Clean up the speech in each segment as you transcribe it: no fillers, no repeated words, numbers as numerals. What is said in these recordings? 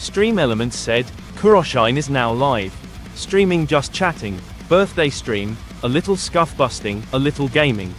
Stream Elements said, Kuroshine is now live. Streaming just chatting, birthday stream, a little scuff busting, a little gaming.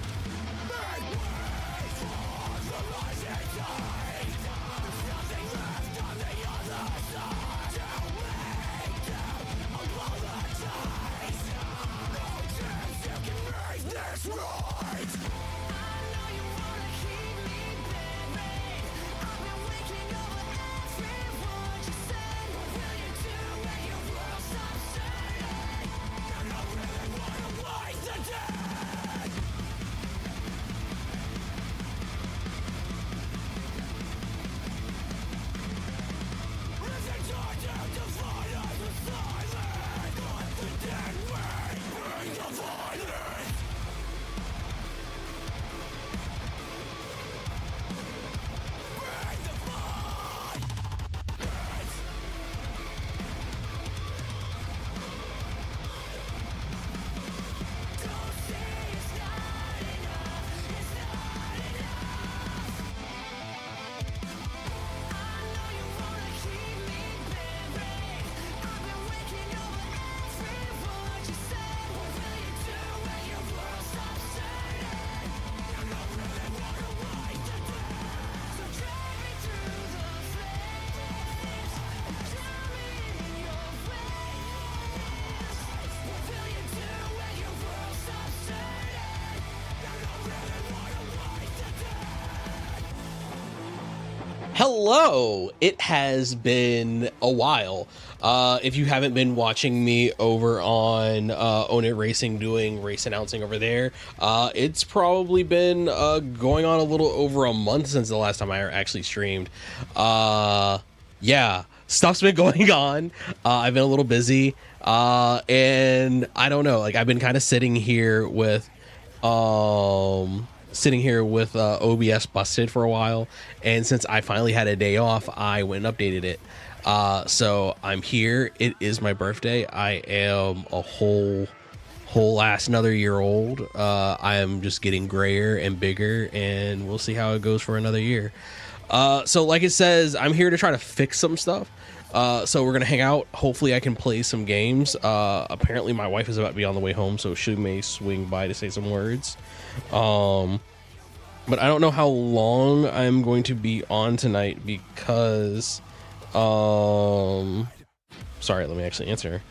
Hello! It has been a while. If you haven't been watching me over on Own It Racing doing race announcing over there, it's probably been going on a little over a month since the last time I actually streamed. Yeah, stuff's been going on. I've been a little busy, and I don't know, like I've been kind of sitting here with OBS busted for a while, and since I finally had a day off, I went and updated it. So I'm here. It is my birthday. I am a whole ass another year old. I am just getting grayer and bigger, and we'll see how it goes for another year. So like it says, I'm here to try to fix some stuff. So we're gonna hang out. Hopefully I can play some games. Apparently my wife is about to be on the way home, so she may swing by to say some words. But I don't know how long I'm going to be on tonight because sorry, let me actually answer.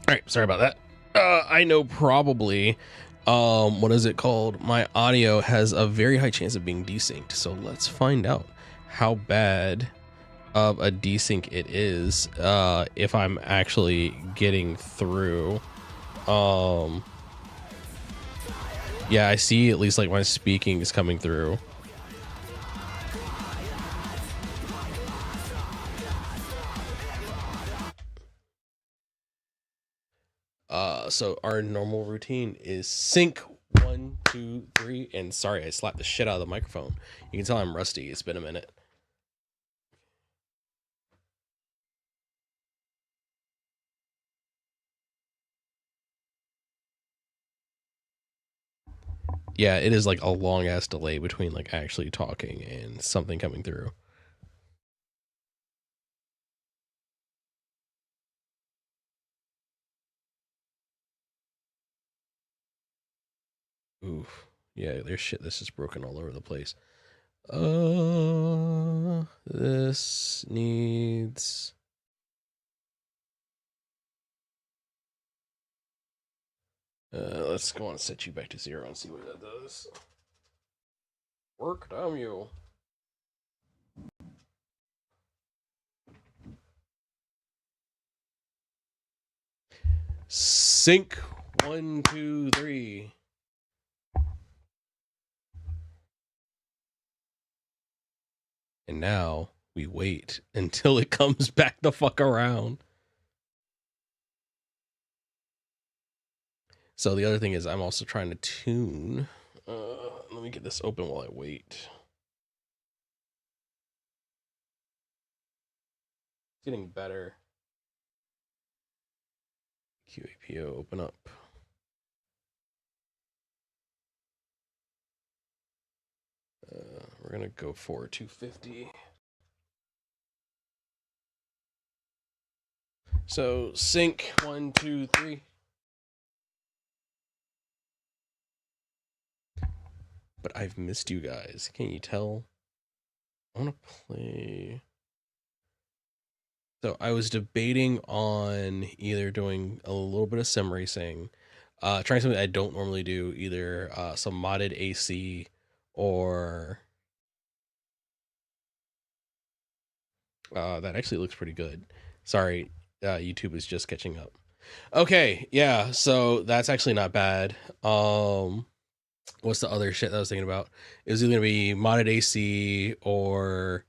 All right, sorry about that. I know probably what is it called? My audio has a very high chance of being desynced. So let's find out how bad of a desync it is if I'm actually getting through. Yeah, I see at least like my speaking is coming through. So our normal routine is sync 1, 2, 3, and sorry, I slapped the shit out of the microphone. You can tell I'm rusty. It's been a minute. Yeah, it is like a long ass delay between like actually talking and something coming through. Oof. Yeah, there's shit that's just broken all over the place. This needs... let's go on and set you back to 0 and see what that does. Work, damn you. Sync 1, 2, 3. And now we wait until it comes back the fuck around. So the other thing is I'm also trying to tune. Let me get this open while I wait. getting better. QAPO, open up. We're gonna go for 250. So sync 1, 2, 3. But I've missed you guys. Can you tell? I want to play. So I was debating on either doing a little bit of sim racing, trying something I don't normally do, either some modded AC or that actually looks pretty good. Sorry, YouTube is just catching up. Okay, yeah, so that's actually not bad. What's the other shit that I was thinking about? It was either gonna be modded AC or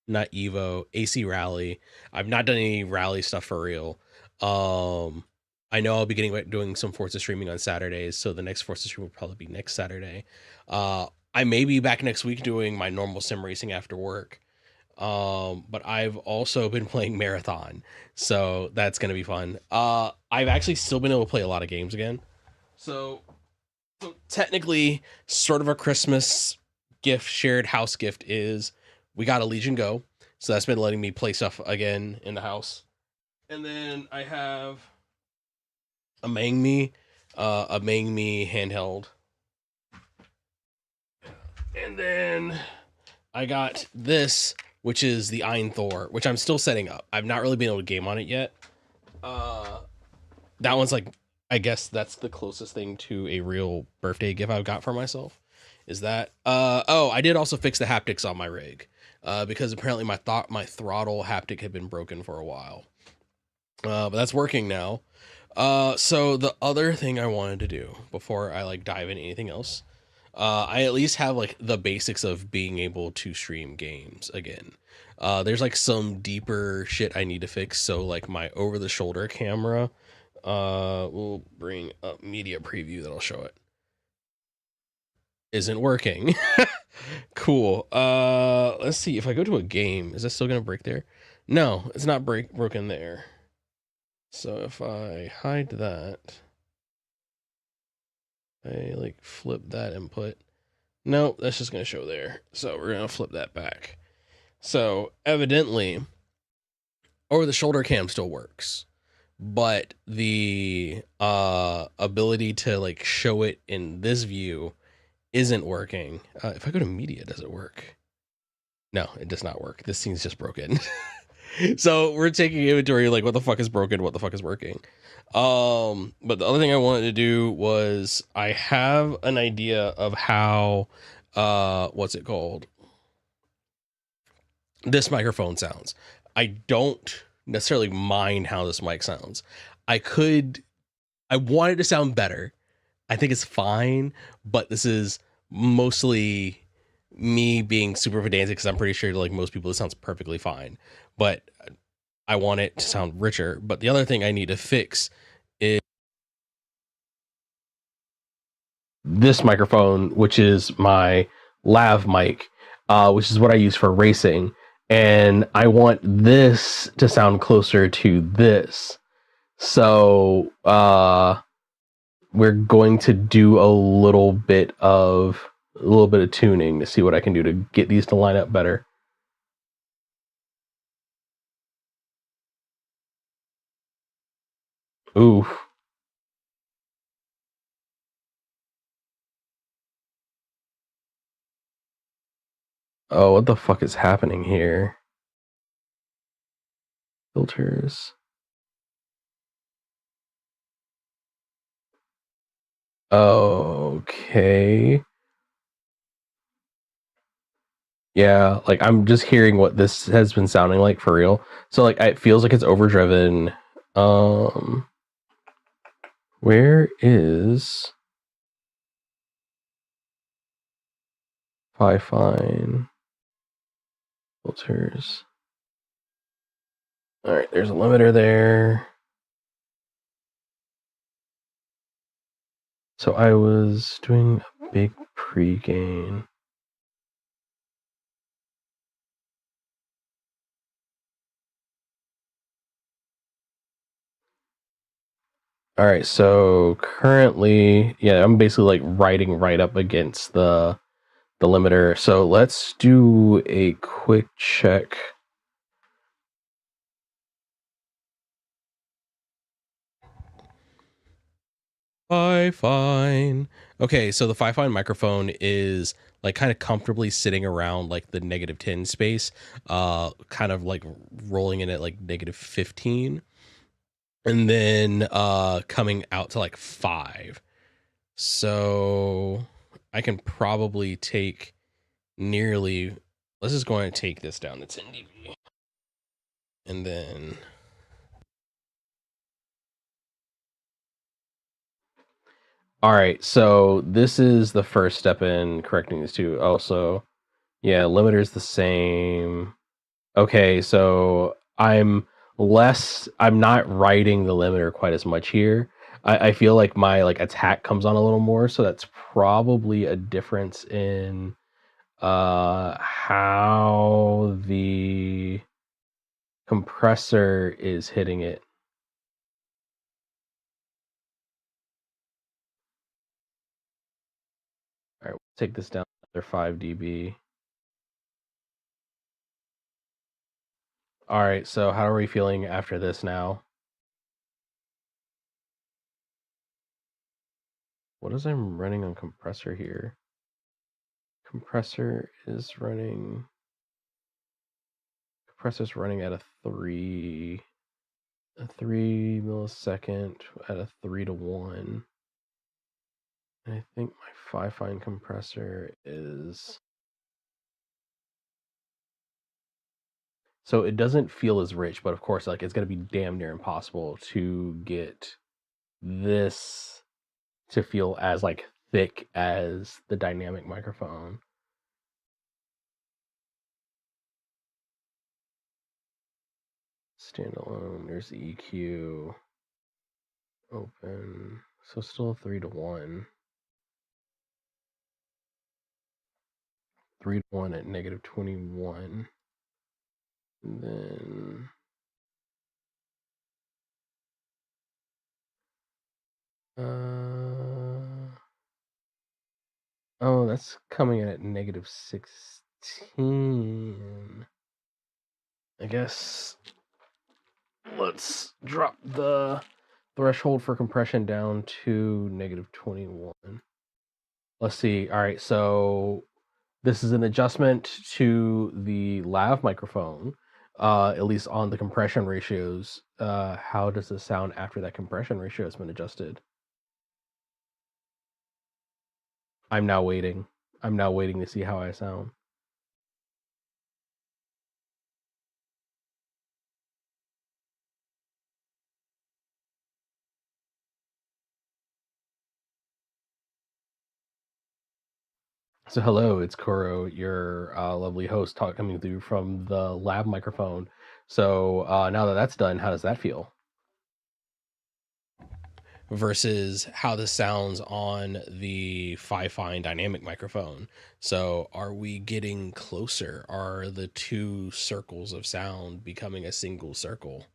not Evo, AC Rally. I've not done any rally stuff for real. I know I'll be doing some Forza streaming on Saturdays, so the next Forza stream will probably be next Saturday. I may be back next week doing my normal sim racing after work. But I've also been playing Marathon, so that's gonna be fun. I've actually still been able to play a lot of games again. So technically, sort of a Christmas gift, shared house gift is we got a Legion Go. So that's been letting me play stuff again in the house. And then I have a Mangmi handheld. And then I got this, which is the Ein Thor, which I'm still setting up. I've not really been able to game on it yet. That one's like, I guess that's the closest thing to a real birthday gift I've got for myself. Is that oh, I did also fix the haptics on my rig. Because apparently my throttle haptic had been broken for a while. But that's working now. So the other thing I wanted to do before I like dive into anything else, I at least have like the basics of being able to stream games again. There's like some deeper shit I need to fix. So like my over the shoulder camera, we'll bring up media preview that'll show it. Isn't working. Cool. Let's see if I go to a game, is that still gonna break there? No, it's not broken there. So if I hide that, I like flip that input. Nope, that's just gonna show there. So we're gonna flip that back. So evidently, over the shoulder cam still works, but the ability to like show it in this view isn't working. If I go to media, does it work? No, it does not work. This thing's just broken. So we're taking inventory like what the fuck is broken, what the fuck is working. But the other thing I wanted to do was I have an idea of how what's it called? This microphone sounds. I don't necessarily mind how this mic sounds. I want it to sound better. I think it's fine, but this is mostly me being super pedantic because I'm pretty sure to like most people it sounds perfectly fine. But I want it to sound richer. But the other thing I need to fix is this microphone, which is my lav mic, which is what I use for racing. And I want this to sound closer to this. So we're going to do a little bit of tuning to see what I can do to get these to line up better. Ooh. Oh, what the fuck is happening here? Filters. Okay. Yeah, like I'm just hearing what this has been sounding like for real. So like it feels like it's overdriven. Where is fine filters? All right, there's a limiter there. So I was doing a big pre-gain. All right, so currently, yeah, I'm basically like riding right up against the limiter. So let's do a quick check. Fine. Okay, so the fine microphone is like kind of comfortably sitting around like the -10 space, kind of like rolling in at like -15, and then coming out to like 5. So I can probably take nearly, let's just go ahead and take this down to 10 dB. And then all right, so this is the first step in correcting these two. Also, yeah, limiter's the same. Okay, so I'm not writing the limiter quite as much here. I feel like my like attack comes on a little more, so that's probably a difference in how the compressor is hitting it. All right, we'll take this down another 5 dB. All right, so how are we feeling after this now? What is I'm running on compressor here? Compressor's running at a 3 millisecond at a 3 to 1. And I think my 5 fine compressor is, so it doesn't feel as rich, but of course like it's going to be damn near impossible to get this to feel as like thick as the dynamic microphone. Standalone, there's the EQ, open, so still 3 to 1. 3 to 1 at -21. And then oh, that's coming in at -16. I guess let's drop the threshold for compression down to -21. Let's see. All right, so this is an adjustment to the lav microphone, at least on the compression ratios. How does it sound after that compression ratio has been adjusted? I'm now waiting. I'm now waiting to see how I sound. So hello, it's Koro, your lovely host, coming through from the lab microphone. So now that that's done, how does that feel? Versus how this sounds on the Fine dynamic microphone. So are we getting closer? Are the two circles of sound becoming a single circle?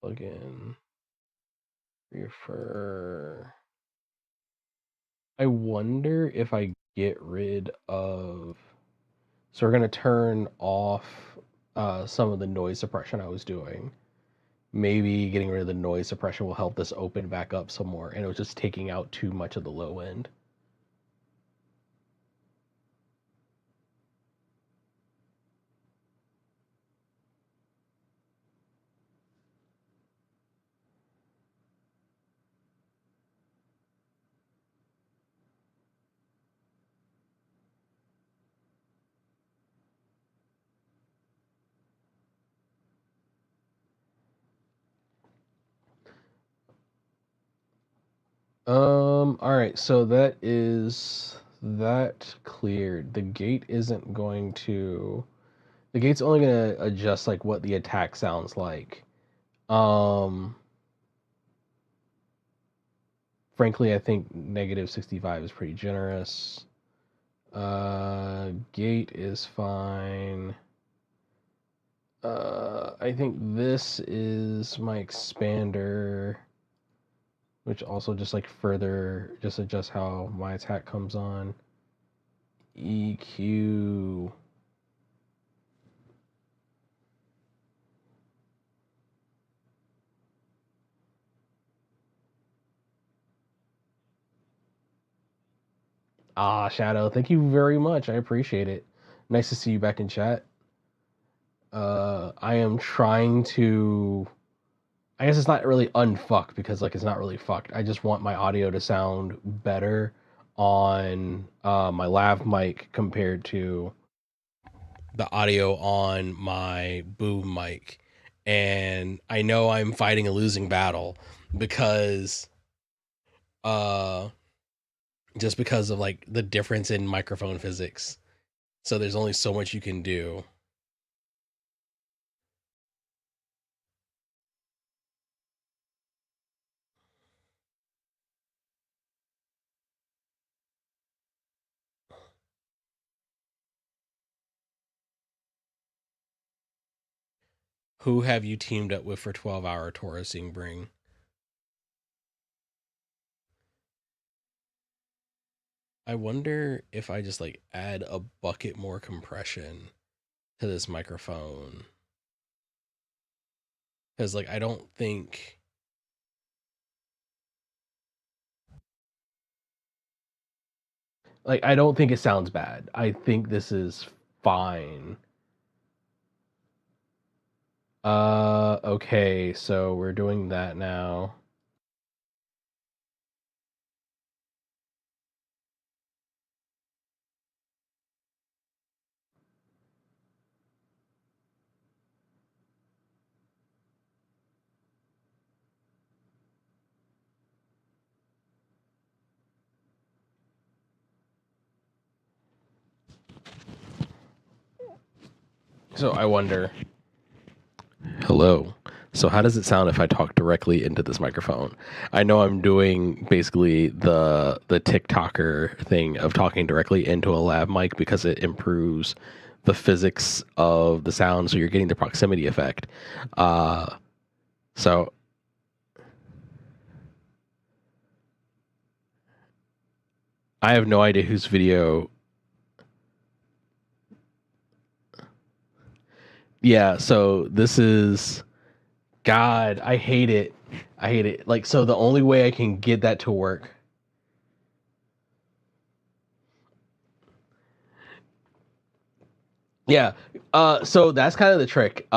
Plug in, refer. I wonder if I get rid of. So we're going to turn off some of the noise suppression I was doing. Maybe getting rid of the noise suppression will help this open back up some more, and it was just taking out too much of the low end. All right, so that is that cleared, the gate isn't going to. The gate's only going to adjust like what the attack sounds like. Frankly, I think negative 65 is pretty generous. Gate is fine. I think this is my expander, which also just like further just adjusts how my attack comes on. EQ. Ah, Shadow, thank you very much. I appreciate it. Nice to see you back in chat. I am trying to. I guess it's not really unfucked because like it's not really fucked. I just want my audio to sound better on my lav mic compared to the audio on my boom mic. And I know I'm fighting a losing battle because just because of like the difference in microphone physics. So there's only so much you can do. Who have you teamed up with for 12-hour Taurusing Bring? I wonder if I just like add a bucket more compression to this microphone. Because like I don't think I don't think it sounds bad. I think this is fine. Okay, so we're doing that now. So I wonder. Hello. So how does it sound if I talk directly into this microphone? I know I'm doing basically the TikToker thing of talking directly into a lav mic because it improves the physics of the sound, so you're getting the proximity effect. So I have no idea whose video. Yeah, so this is God, I hate it. I hate it. Like, so the only way I can get that to work. Yeah. So that's kind of the trick.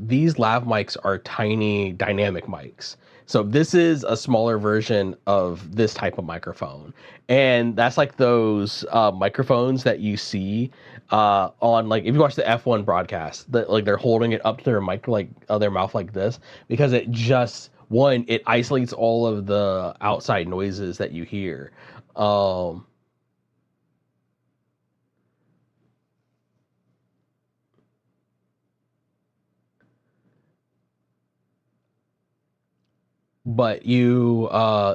These lav mics are tiny dynamic mics. So this is a smaller version of this type of microphone. And that's like those microphones that you see on like if you watch the F1 broadcast, that like they're holding it up to their mic like their mouth like this because it just one, it isolates all of the outside noises that you hear. Um but you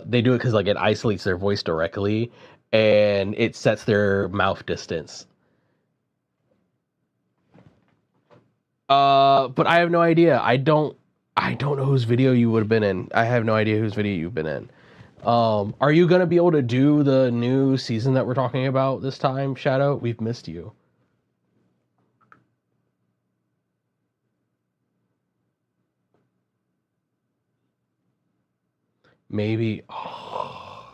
they do it because like it isolates their voice directly and it sets their mouth distance. But I have no idea. I don't know whose video you would have been in. I have no idea whose video you've been in. Are you gonna be able to do the new season that we're talking about this time, Shadow? We've missed you. Maybe. Oh,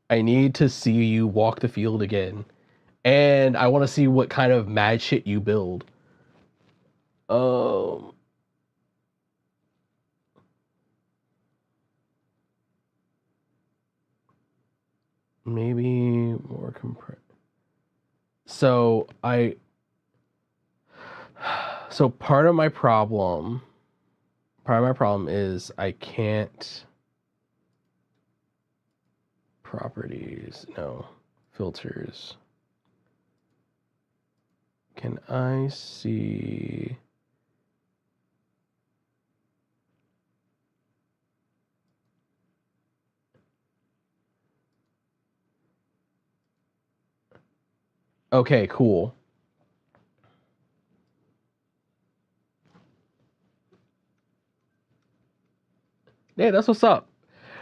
I need to see you walk the field again. And I want to see what kind of mad shit you build. Um, maybe more compressed. So so part of my problem is I can't properties, no, filters. Can I see? Okay, cool. Yeah, that's what's up.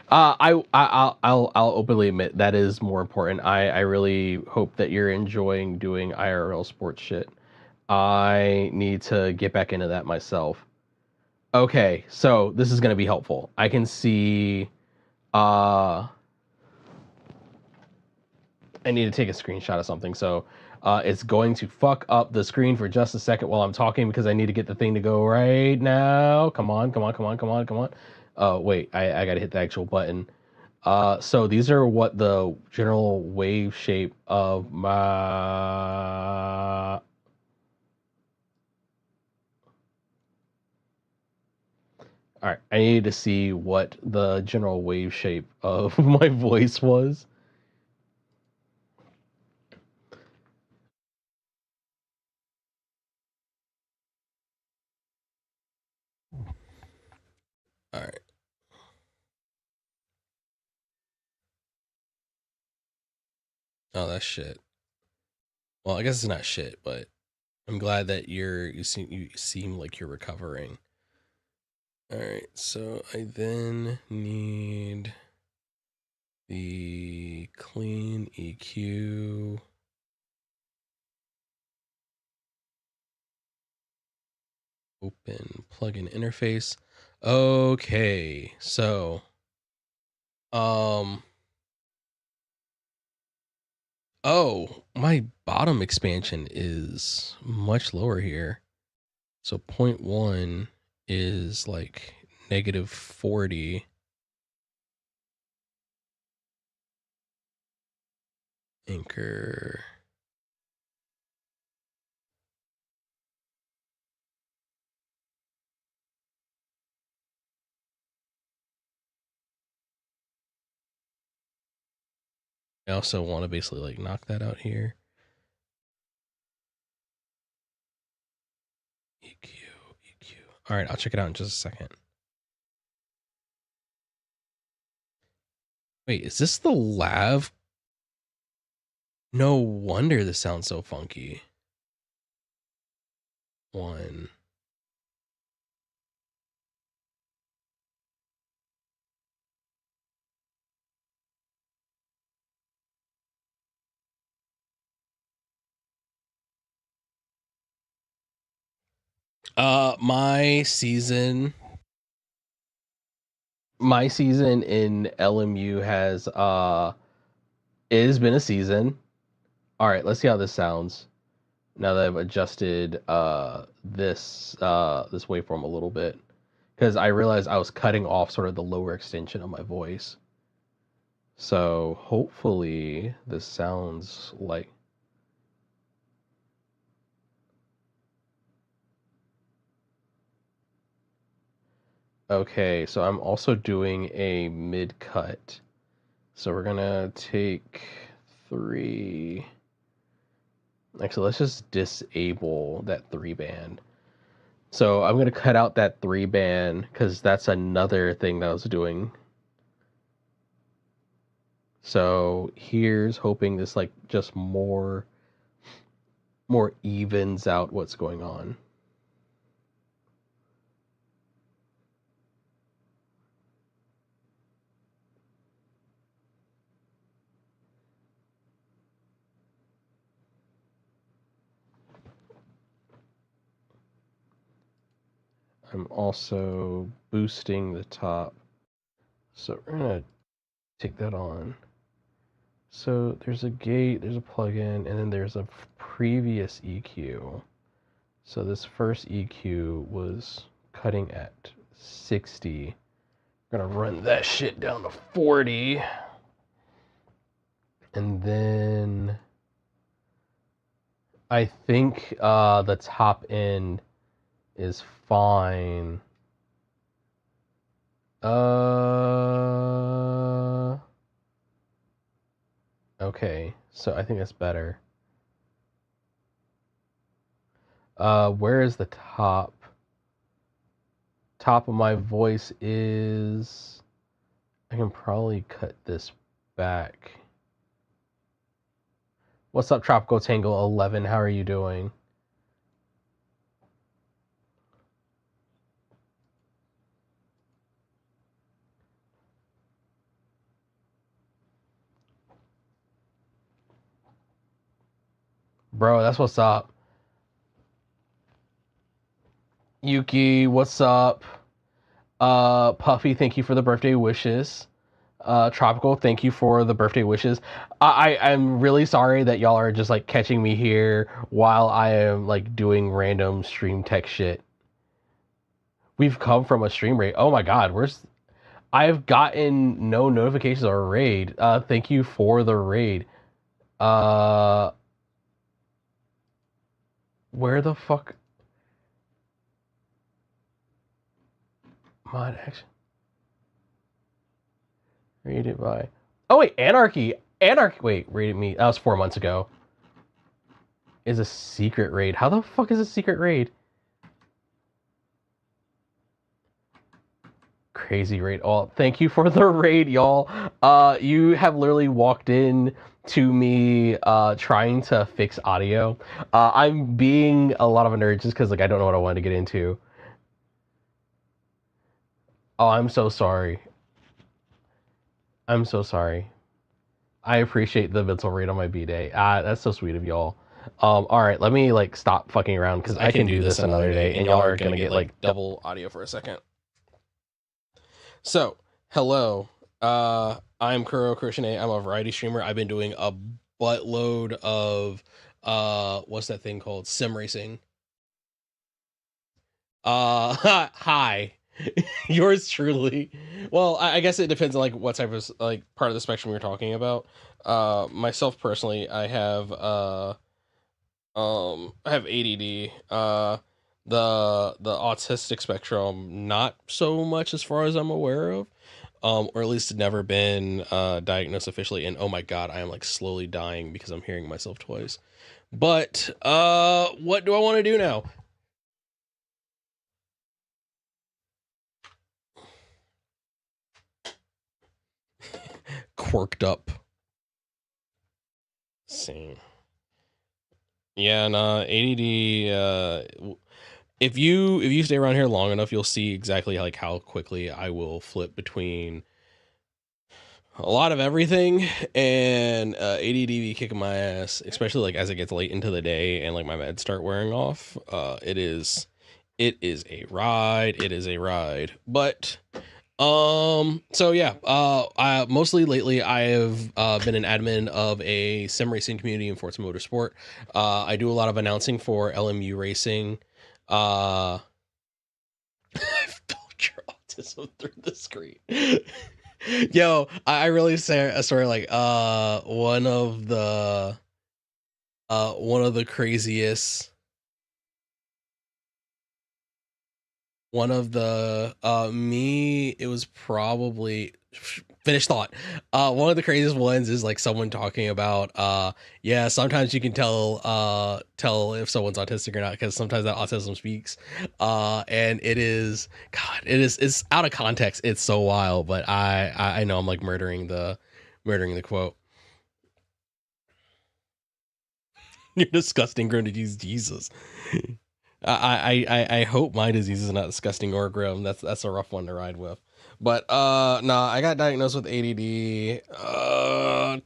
I'll openly admit that is more important. I really hope that you're enjoying doing IRL sports shit. I need to get back into that myself. Okay, so this is gonna be helpful. I can see. Uh, I need to take a screenshot of something. So, it's going to fuck up the screen for just a second while I'm talking because I need to get the thing to go right now. Come on, come on, come on, come on, come on. Oh wait, I gotta hit the actual button. So these are what the general wave shape of my. All right, I needed to see what the general wave shape of my voice was. All right. Oh, that's shit. Well, I guess it's not shit, but I'm glad that you seem like you're recovering. All right, so I then need the clean EQ. Open plugin interface. Okay, so um oh, my bottom expansion is much lower here. So point 0.1 is like -40. Anchor. I also want to basically like knock that out here. EQ, EQ. All right, I'll check it out in just a second. Wait, is this the lav? No wonder this sounds so funky. One. My season in LMU it has been a season. All right, let's see how this sounds now that I've adjusted this waveform a little bit because I realized I was cutting off sort of the lower extension of my voice. So hopefully this sounds like. Okay, so I'm also doing a mid cut. So we're gonna take 3. Actually, let's just disable that 3 band. So I'm gonna cut out that 3 band because that's another thing that I was doing. So here's hoping this like just more evens out what's going on. I'm also boosting the top. So we're gonna take that on. So there's a gate, there's a plugin, and then there's a previous EQ. So this first EQ was cutting at 60. I'm gonna run that shit down to 40. And then I think the top end is fine. Okay, Okay, so I think that's better. Where is the top? Top of my voice is... I can probably cut this back. What's up, Tropical Tangle 11? How are you doing? Bro, that's what's up. Yuki, what's up? Puffy, thank you for the birthday wishes. Tropical, thank you for the birthday wishes. I'm really sorry that y'all are just like catching me here while I am like doing random stream tech shit. We've come from a stream raid. Oh my god, I've gotten no notifications or raid. Thank you for the raid. Where the fuck? Mod action. Rated by. Oh wait, Anarchy. Anarchy. Wait, rated me. That was 4 months ago. Is a secret raid. How the fuck is a secret raid? Crazy raid. Oh, thank you for the raid, y'all. You have literally walked in to me trying to fix audio. I'm being a lot of a nerd just because like I don't know what I wanted to get into. Oh, I'm so sorry. I'm so sorry. I appreciate the mental raid on my B-day. That's so sweet of y'all. All right, let me like stop fucking around because I can do this another day, and y'all are gonna get like double audio for a second. So, hello. I'm Kuro Krishna. I'm a variety streamer. I've been doing a buttload of what's that thing called? Sim racing. Hi. Yours truly. Well, I guess it depends on like what type of like part of the spectrum you're talking about. Myself personally, I have ADD. The autistic spectrum, not so much as far as I'm aware of. Or at least never been diagnosed officially. And oh my god, I am like slowly dying because I'm hearing myself twice. But what do I want to do now? Quirked up. See. Yeah, nah, ADD. If you stay around here long enough, you'll see exactly like how quickly I will flip between a lot of everything, and ADD be kicking my ass, especially like as it gets late into the day and like my meds start wearing off. It is a ride. It is a ride. But so yeah, I mostly lately I have been an admin of a sim racing community in Forza Motorsport. I do a lot of announcing for LMU Racing. I've told your autism through the screen. Yo, I really say a story like one of the craziest, one of the me, it was probably finish thought. One of the craziest ones is like someone talking about yeah, sometimes you can tell if someone's autistic or not because sometimes that autism speaks. And it is, god, it's out of context, it's so wild, but I know I'm like murdering the quote. You're disgusting, grim disease, Jesus. I hope my disease is not disgusting or grim. That's a rough one to ride with. But nah, I got diagnosed with ADD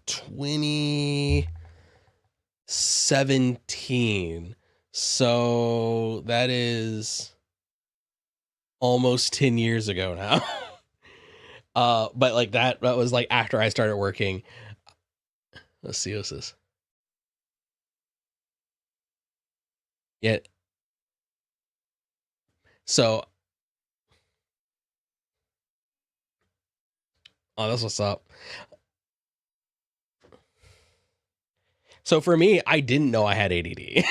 2017. So that is almost 10 years ago now. But like that was like after I started working. Let's see what's this. Yeah. So oh, that's what's up. So for me, I didn't know I had ADD.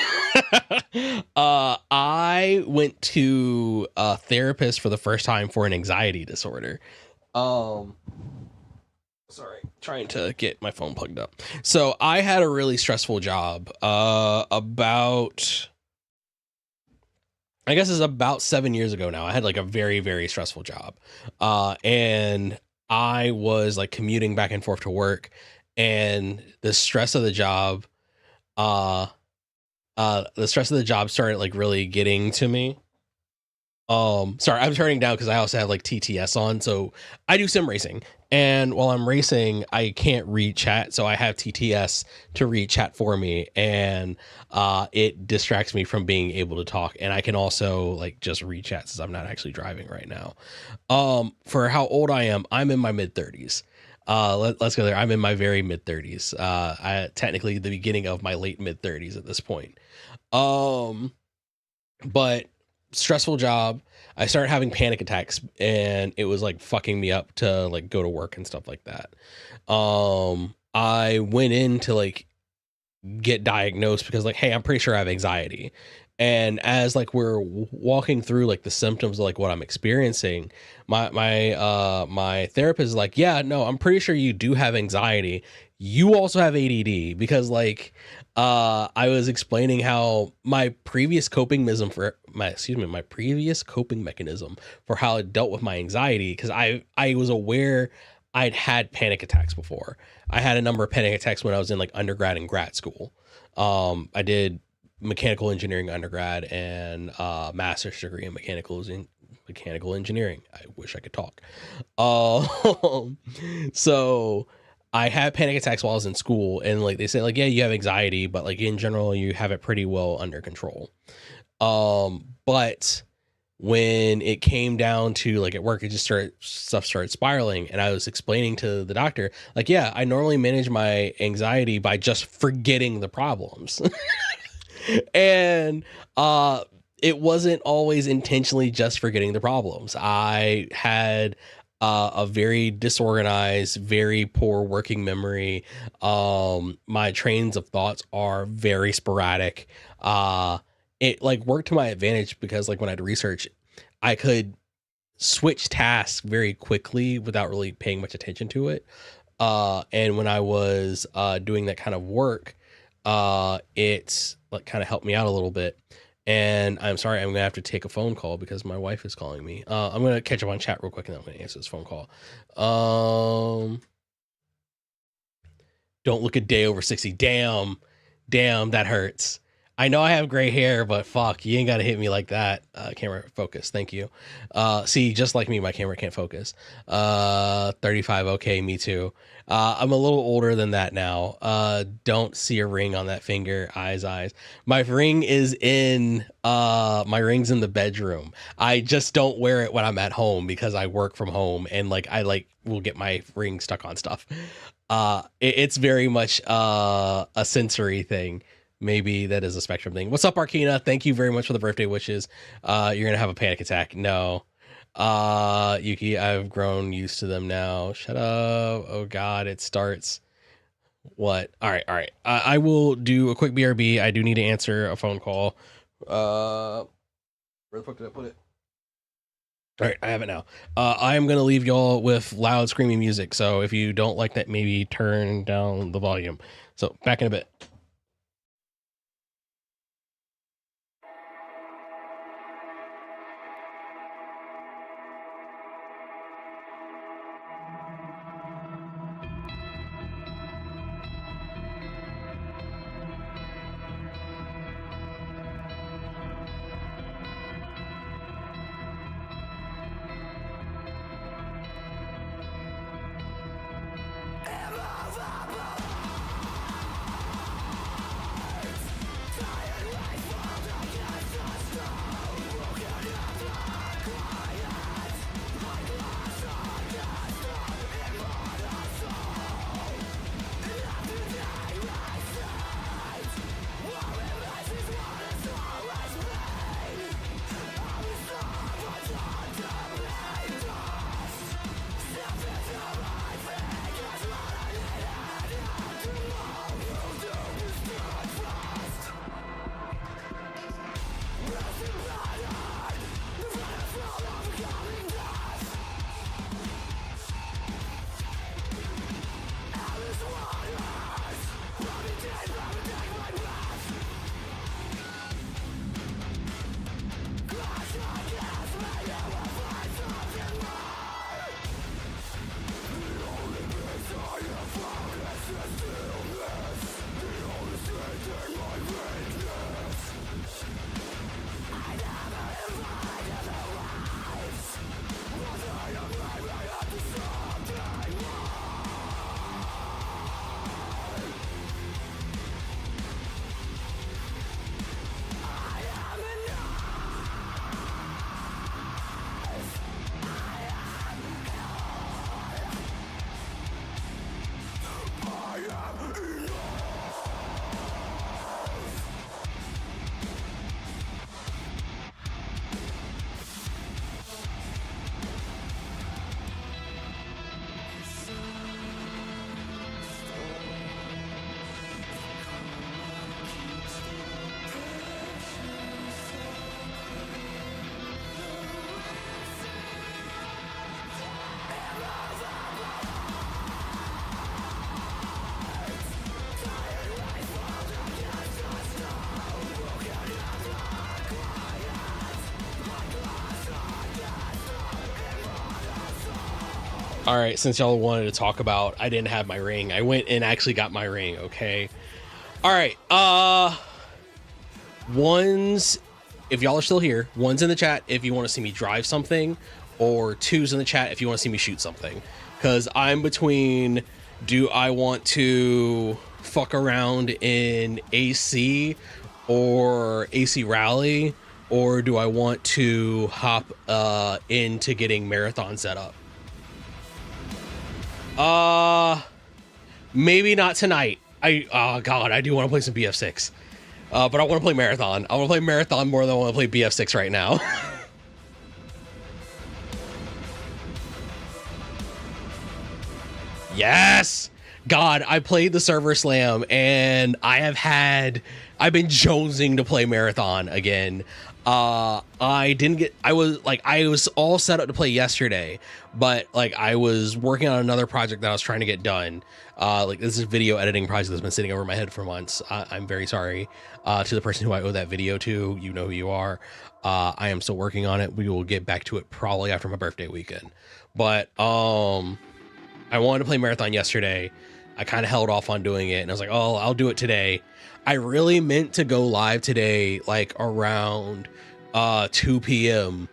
I went to a therapist for the first time for an anxiety disorder. Sorry, trying to get my phone plugged up. So I had a really stressful job. About I guess it's about 7 years ago now. I had like a very, very stressful job. And I was like commuting back and forth to work, and uh, the stress of the job started like really getting to me. Sorry, I'm turning down because I also have like TTS on. So I do sim racing. And while I'm racing, I can't read chat. So I have TTS to read chat for me. And it distracts me from being able to talk. And I can also like just read chat since I'm not actually driving right now. For how old I am, I'm in my mid 30s. Let's go there. I'm in my very mid 30s. I technically the beginning of my late mid 30s at this point. Um, but stressful job. I started having panic attacks, and it was like fucking me up to like go to work and stuff like that. I went in to like get diagnosed because like, hey, I'm pretty sure I have anxiety. And as like we're walking through like the symptoms of like what I'm experiencing, my therapist is like, yeah, no, I'm pretty sure you do have anxiety. You also have ADD, because like I was explaining how my previous my previous coping mechanism for how I dealt with my anxiety, because I was aware I'd had panic attacks before. I had a number of panic attacks when I was in like undergrad and grad school. I did mechanical engineering undergrad and master's degree in mechanical engineering. I wish I could talk. So I had panic attacks while I was in school, and like they said, like, yeah, you have anxiety, but like in general, you have it pretty well under control. But when it came down to like at work, stuff started spiraling, and I was explaining to the doctor, like, yeah, I normally manage my anxiety by just forgetting the problems. And it wasn't always intentionally just forgetting the problems. I had a very disorganized, very poor working memory. My trains of thoughts are very sporadic. It like worked to my advantage because like when I'd research, I could switch tasks very quickly without really paying much attention to it. And when I was doing that kind of work, it's like kind of helped me out a little bit. And I'm sorry, I'm gonna have to take a phone call because my wife is calling me. I'm gonna catch up on chat real quick, and then I'm gonna answer this phone call. Don't look a day over 60. Damn, that hurts. I know I have gray hair, but fuck, you ain't gotta hit me like that. Camera focus, thank you. See, just like me, my camera can't focus. 35, okay, me too. I'm a little older than that now. Don't see a ring on that finger. Eyes. My ring is in my ring's in the bedroom. I just don't wear it when I'm at home because I work from home, and like I like will get my ring stuck on stuff. It's very much a sensory thing. Maybe that is a spectrum thing. What's up, Arkina? Thank you very much for the birthday wishes. You're gonna have a panic attack. No. Yuki, I've grown used to them now. Shut up. Oh god, it starts. What? All right. I will do a quick BRB. I do need to answer a phone call. Where the fuck did I put it? All right, I have it now. I am gonna leave y'all with loud screaming music. So if you don't like that, maybe turn down the volume. So back in a bit. All right, since y'all wanted to talk about I didn't have my ring, I went and actually got my ring, okay? All right, ones, if y'all are still here, one's in the chat if you want to see me drive something, or two's in the chat if you want to see me shoot something. Because I'm between, do I want to fuck around in AC or AC Rally, or do I want to hop into getting Marathon set up? Maybe not tonight. Oh god, I do want to play some BF6. But I want to play Marathon. I want to play Marathon more than I want to play BF6 right now. Yes! God, I played the server slam and I've been jonesing to play Marathon again. I was all set up to play yesterday, but like I was working on another project that I was trying to get done. Like this is a video editing project that's been sitting over my head for months. I'm very sorry to the person who I owe that video to. You know who you are. I am still working on it. We will get back to it probably after my birthday weekend. But I wanted to play Marathon yesterday. I kind of held off on doing it, and I was like, oh, I'll do it today. I really meant to go live today, like around 2 p.m.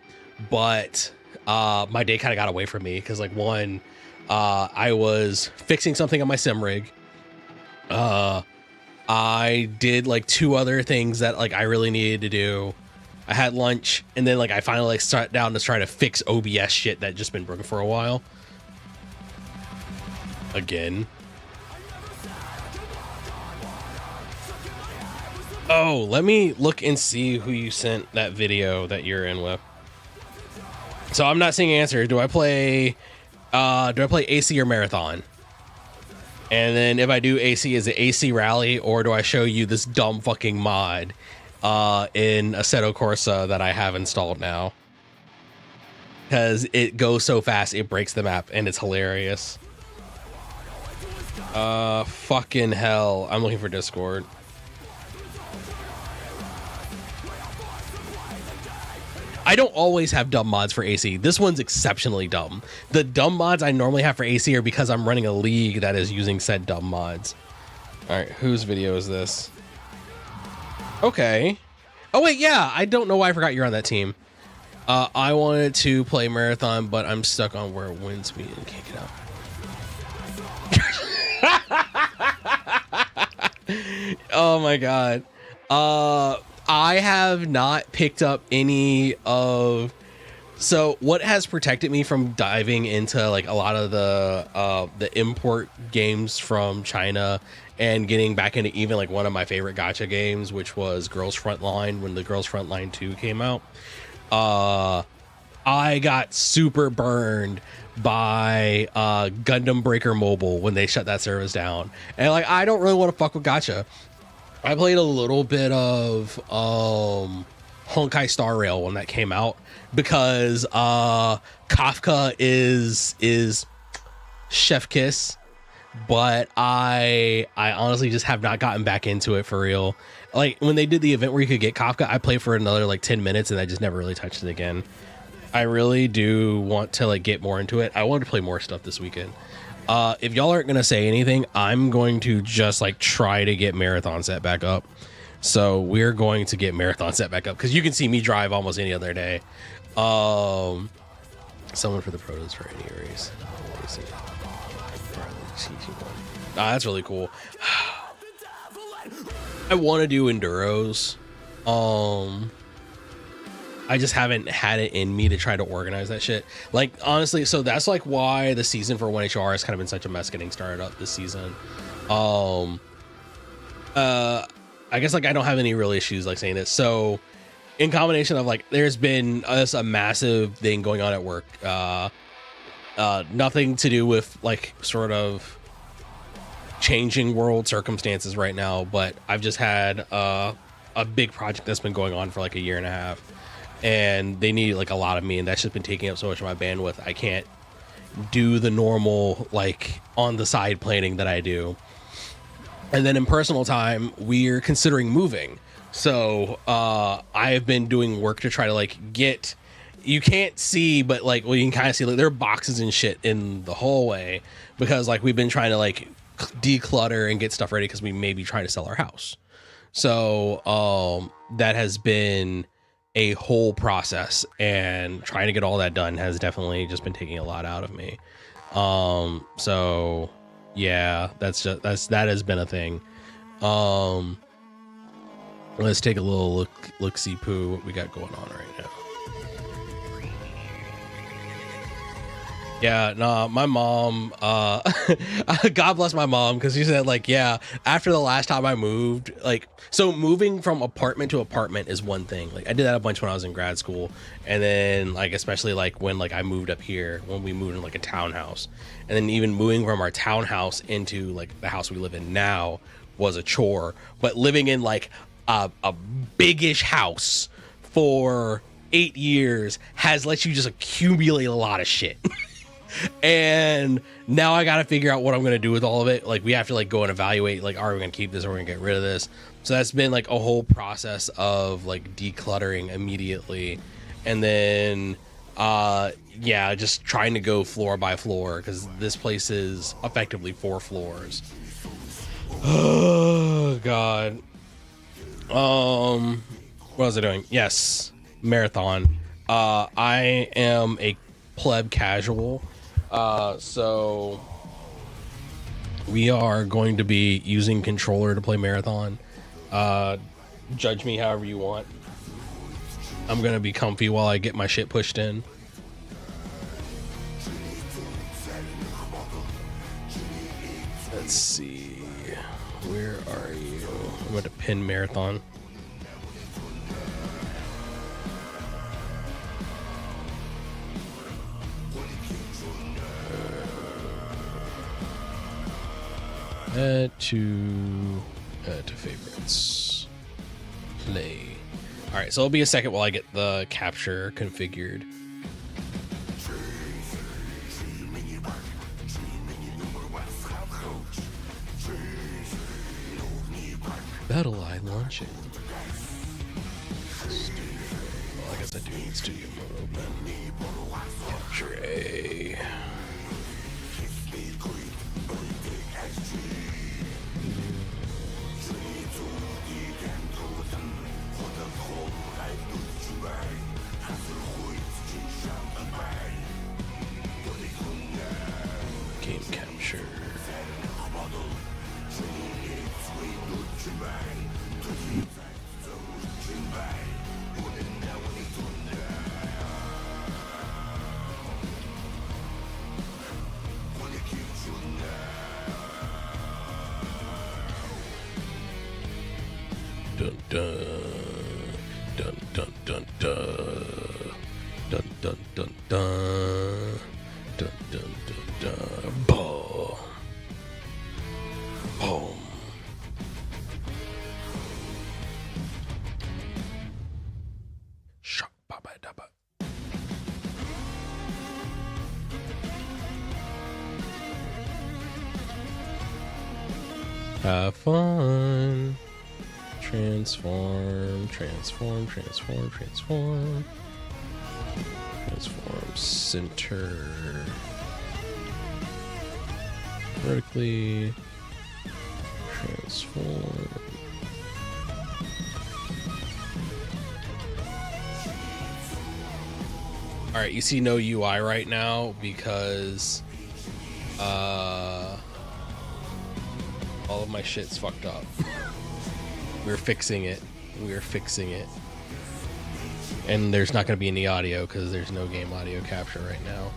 But my day kind of got away from me because, like, one, I was fixing something on my sim rig. I did like 2 other things that like I really needed to do. I had lunch, and then like I finally like sat down to try to fix OBS shit that just been broken for a while. Again. Oh, let me look and see who you sent that video that you're in with. So I'm not seeing an answer. Do I play AC or Marathon? And then if I do AC, is it AC Rally, or do I show you this dumb fucking mod in Assetto Corsa that I have installed now? Because it goes so fast, it breaks the map, and it's hilarious. Fucking hell. I'm looking for Discord. I don't always have dumb mods for AC. This one's exceptionally dumb. The dumb mods I normally have for AC are because I'm running a league that is using said dumb mods. All right, whose video is this? Okay. Oh wait, yeah, I don't know why I forgot you're on that team. I wanted to play Marathon, but I'm stuck on where wind speed and can't get out. Oh my god. I have not picked up any of, so what has protected me from diving into like a lot of the import games from China and getting back into even like one of my favorite gacha games, which was Girls Frontline, when the Girls Frontline 2 came out. I got super burned by Gundam Breaker Mobile when they shut that service down, and like I don't really want to fuck with gacha. I played a little bit of Honkai Star Rail when that came out because Kafka is chef kiss, but I honestly just have not gotten back into it for real. Like when they did the event where you could get Kafka, I played for another like 10 minutes and I just never really touched it again. I really do want to like get more into it. I want to play more stuff this weekend. If y'all aren't going to say anything, I'm going to just like try to get Marathon set back up. So we're going to get Marathon set back up because you can see me drive almost any other day. Someone for the Protos for any race. That's really cool. I want to do Enduros. I just haven't had it in me to try to organize that shit. Like, honestly, so that's like why the season for 1HR has kind of been such a mess getting started up this season. I guess like I don't have any real issues like saying this. So in combination of like, there's been a massive thing going on at work. Nothing to do with like sort of changing world circumstances right now, but I've just had a big project that's been going on for like a year and a half. And they need like a lot of me, and that's just been taking up so much of my bandwidth. I can't do the normal like on the side planning that I do. And then in personal time, we're considering moving. So I have been doing work to try to like get you can't see, but like, well, you can kind of see like there are boxes and shit in the hallway because like we've been trying to like declutter and get stuff ready because we may be trying to sell our house. So that has been a whole process, and trying to get all that done has definitely just been taking a lot out of me. So yeah, that has been a thing. Let's take a little look see poo what we got going on right now. Yeah, nah, my mom, God bless my mom, because she said, like, yeah, after the last time I moved, like, so moving from apartment to apartment is one thing. Like, I did that a bunch when I was in grad school, and then, like, especially, like, when, like, I moved up here, when we moved in, like, a townhouse, and then even moving from our townhouse into, like, the house we live in now was a chore, but living in, like, a biggish house for 8 years has let you just accumulate a lot of shit. And now I got to figure out what I'm going to do with all of it. Like, we have to like go and evaluate, like, are we going to keep this or are we going to get rid of this? So that's been like a whole process of like decluttering immediately. And then, yeah, just trying to go floor by floor because this place is effectively 4 floors. Oh God. What was I doing? Yes. Marathon. I am a pleb casual. So we are going to be using controller to play marathon. Judge me however you want. I'm going to be comfy while I get my shit pushed in. Let's see. Where are you? I'm going to pin marathon. Add to favorites. Play. All right, so it'll be a second while I get the capture configured. Battle Line launching. Well, I guess I do need studio mode open. Capture A. Game capture. Dun dun dun dun dun dun dun dun dun dun dun dun dun. Boom. Boom. Shop baba daba. Have fun. Transform, transform, transform, transform. Transform center. Vertically. Transform. Alright, you see no UI right now because all of my shit's fucked up. We're fixing it. We're fixing it. And there's not going to be any audio because there's no game audio capture right now.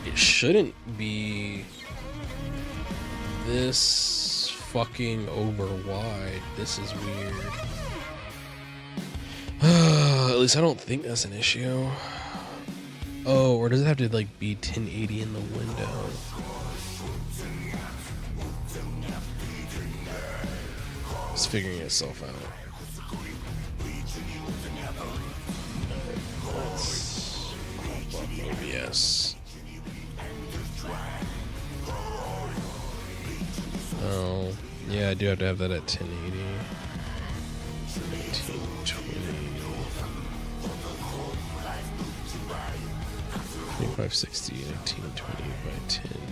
It shouldn't be this fucking over wide. This is weird. At least I don't think that's an issue. Oh, or does it have to like be 1080 in the window? It's figuring itself out. Let's pop up OBS. Oh, yeah. Yeah, I do have to have that at 1080. 1920. 2560, 1920 by 1080.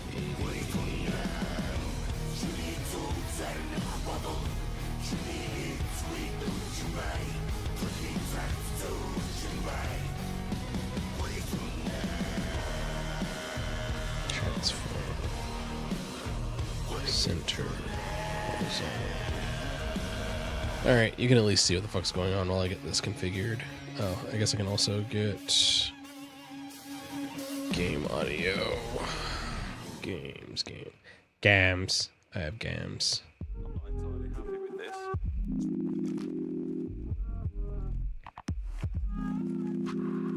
Transform. Center. Alright, you can at least see what the fuck's going on while I get this configured. Oh, I guess I can also get game audio. Games. I have gams. I'm not entirely happy with this.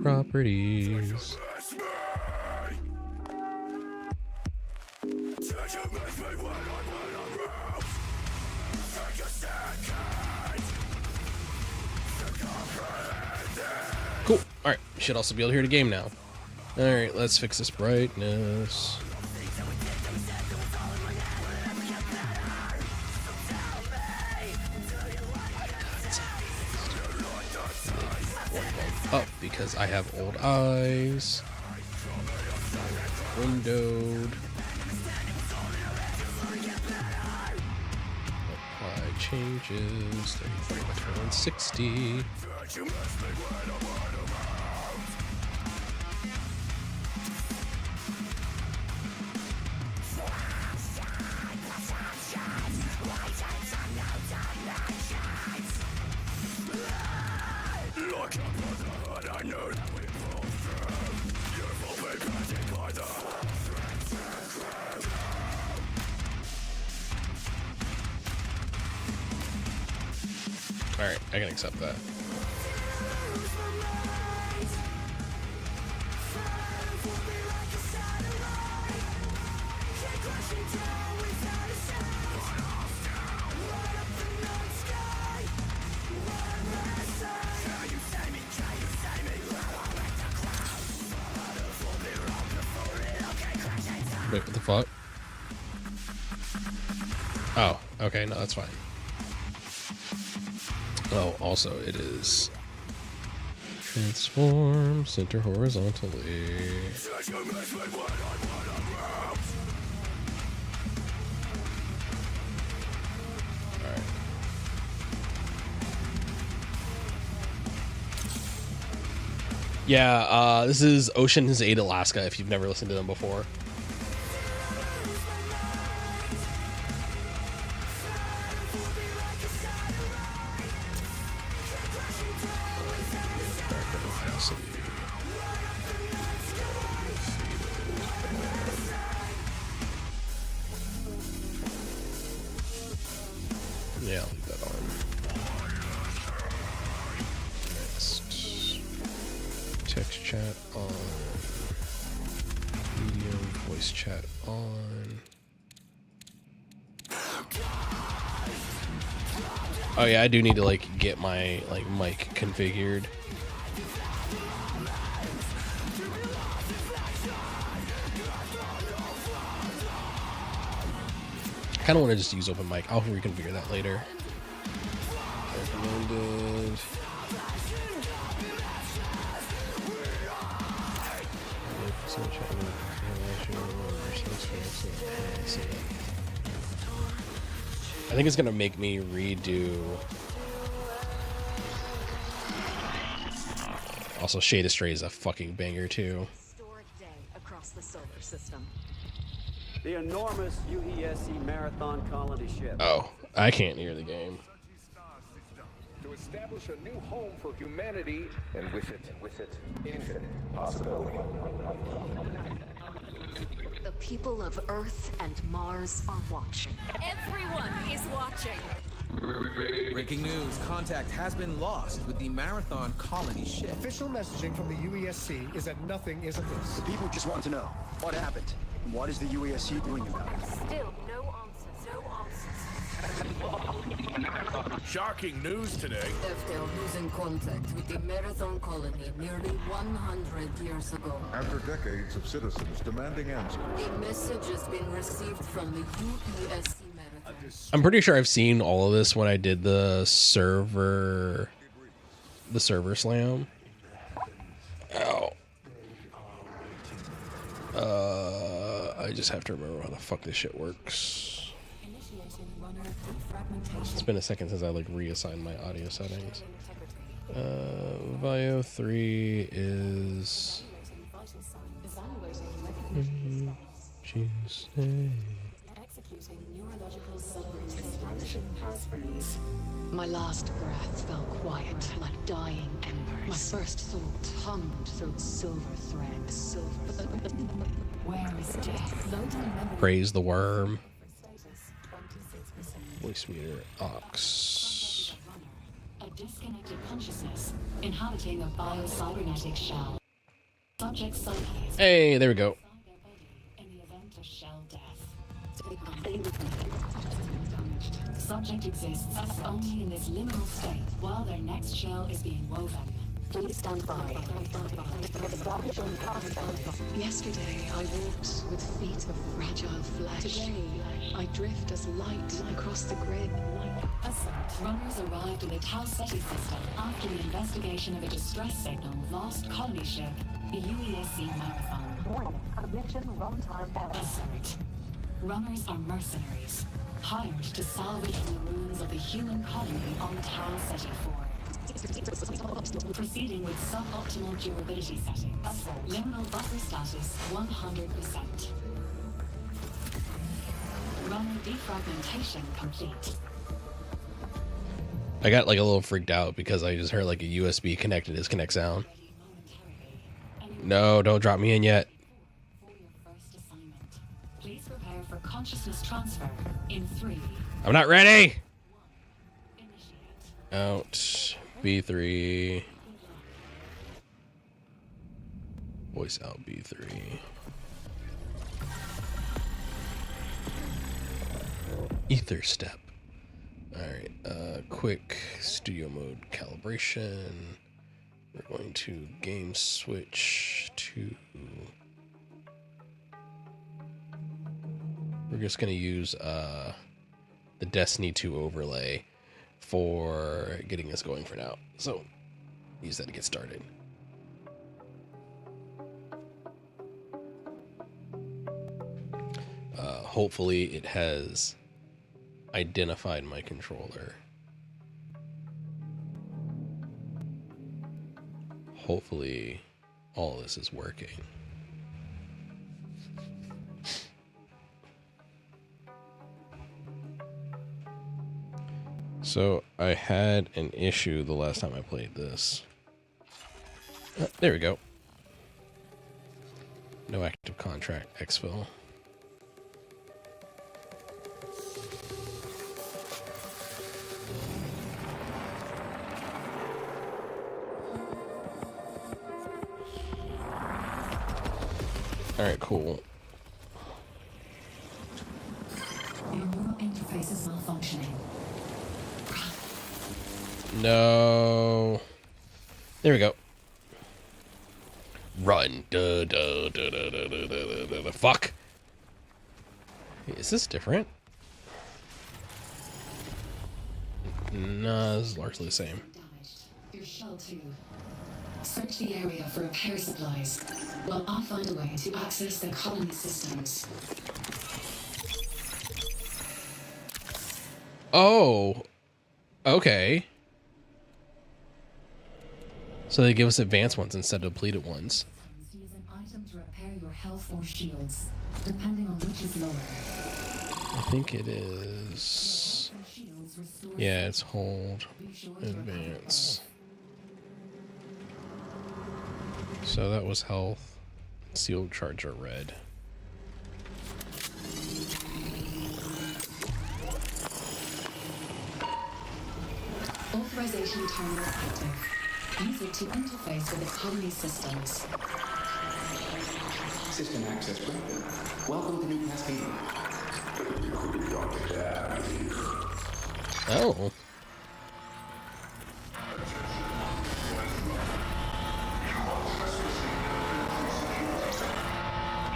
Properties. Cool. Alright, should also be able to hear the game now. Alright, let's fix this brightness. Up because I have old eyes. Windowed. Apply changes. 35 by 2160. Alright, I can accept that. Wait, what the fuck? Oh, okay, no, that's fine. Oh, also, it is transform center horizontally. Alright. Yeah, this is Ocean's 8 Alaska if you've never listened to them before. Yeah, I'll leave that on. Next. Text chat on. Medium voice chat on. Oh yeah, I do need to like get my like mic configured. I kind of want to just use open mic. I'll reconfigure that later. Recommended. I think it's gonna make me redo. Also, Shade Astray is a fucking banger too. Historic day across the solar system. The enormous UESC Marathon Colony ship. Oh, I can't hear the game. To establish a new home for humanity, and with it, infinite possibility. The people of Earth and Mars are watching. Everyone is watching. Breaking news. Contact has been lost with the Marathon Colony ship. Official messaging from the UESC is that nothing is amiss. The people just want to know what happened and what is the UESC doing about it. Still no answers. No answers. Shocking news today. If they're losing contact with the Marathon Colony nearly 100 years ago. After decades of citizens demanding answers. A message has been received from the UESC Marathon I'm pretty sure I've seen all of this when I did the server slam. Ow. I just have to remember how the fuck this shit works. It's been a second since I like reassigned my audio settings. Vio 3 is Tuesday. My last breath fell quiet like dying embers. My first thought hummed through silver threads. Where is death? Praise the worm. Voice meter ox. A disconnected consciousness inhabiting a biocybernetic shell. Subject psyche is Hey, there we go. in the event of shell death. Subject exists only in this liminal state while their next shell is being woven. Please stand by. Yesterday I walked with feet of fragile flesh. Today I drift as light across the grid. Runners arrived in the Tau Ceti system after the investigation of a distress signal lost colony ship, the UESC Marathon. Assert. Runners are mercenaries, hired to salvage from the ruins of the human colony on Tau Ceti 4. Proceeding with suboptimal durability settings. Liminal buffer status 100%. Runner defragmentation complete. I got like a little freaked out because I just heard like a USB connected disconnect sound. No, don't drop me in yet. For your first assignment, please prepare for consciousness transfer in 3. I'm not ready. Initiate. Out. B3. Voice out B3. Ether step. Alright, quick studio mode calibration. We're going to game switch to... We're just going to use the Destiny 2 overlay for getting us going for now. So, use that to get started. Hopefully it has identified my controller. Hopefully all this is working. So I had an issue the last time I played this. There we go. No active contract, exfil. Alright, cool. Your neural interface is malfunctioning. No. There we go. Run. Duh, duh, duh, duh, duh, duh, duh, duh, duh. Fuck. Is this different? No, this is largely the same. Damaged. Your shell too. Search the area for repair supplies, while I'll find a way to access the colony systems. Oh. Okay. So they give us advanced ones instead of depleted ones. Use an item to repair your health or shields, depending on which is lower. I think it is... Yeah, it's hold, advance. So that was health. Sealed charger red. Authorization terminal active. Use it to interface with the colony systems. System access granted. Welcome to New Cascadia. Oh.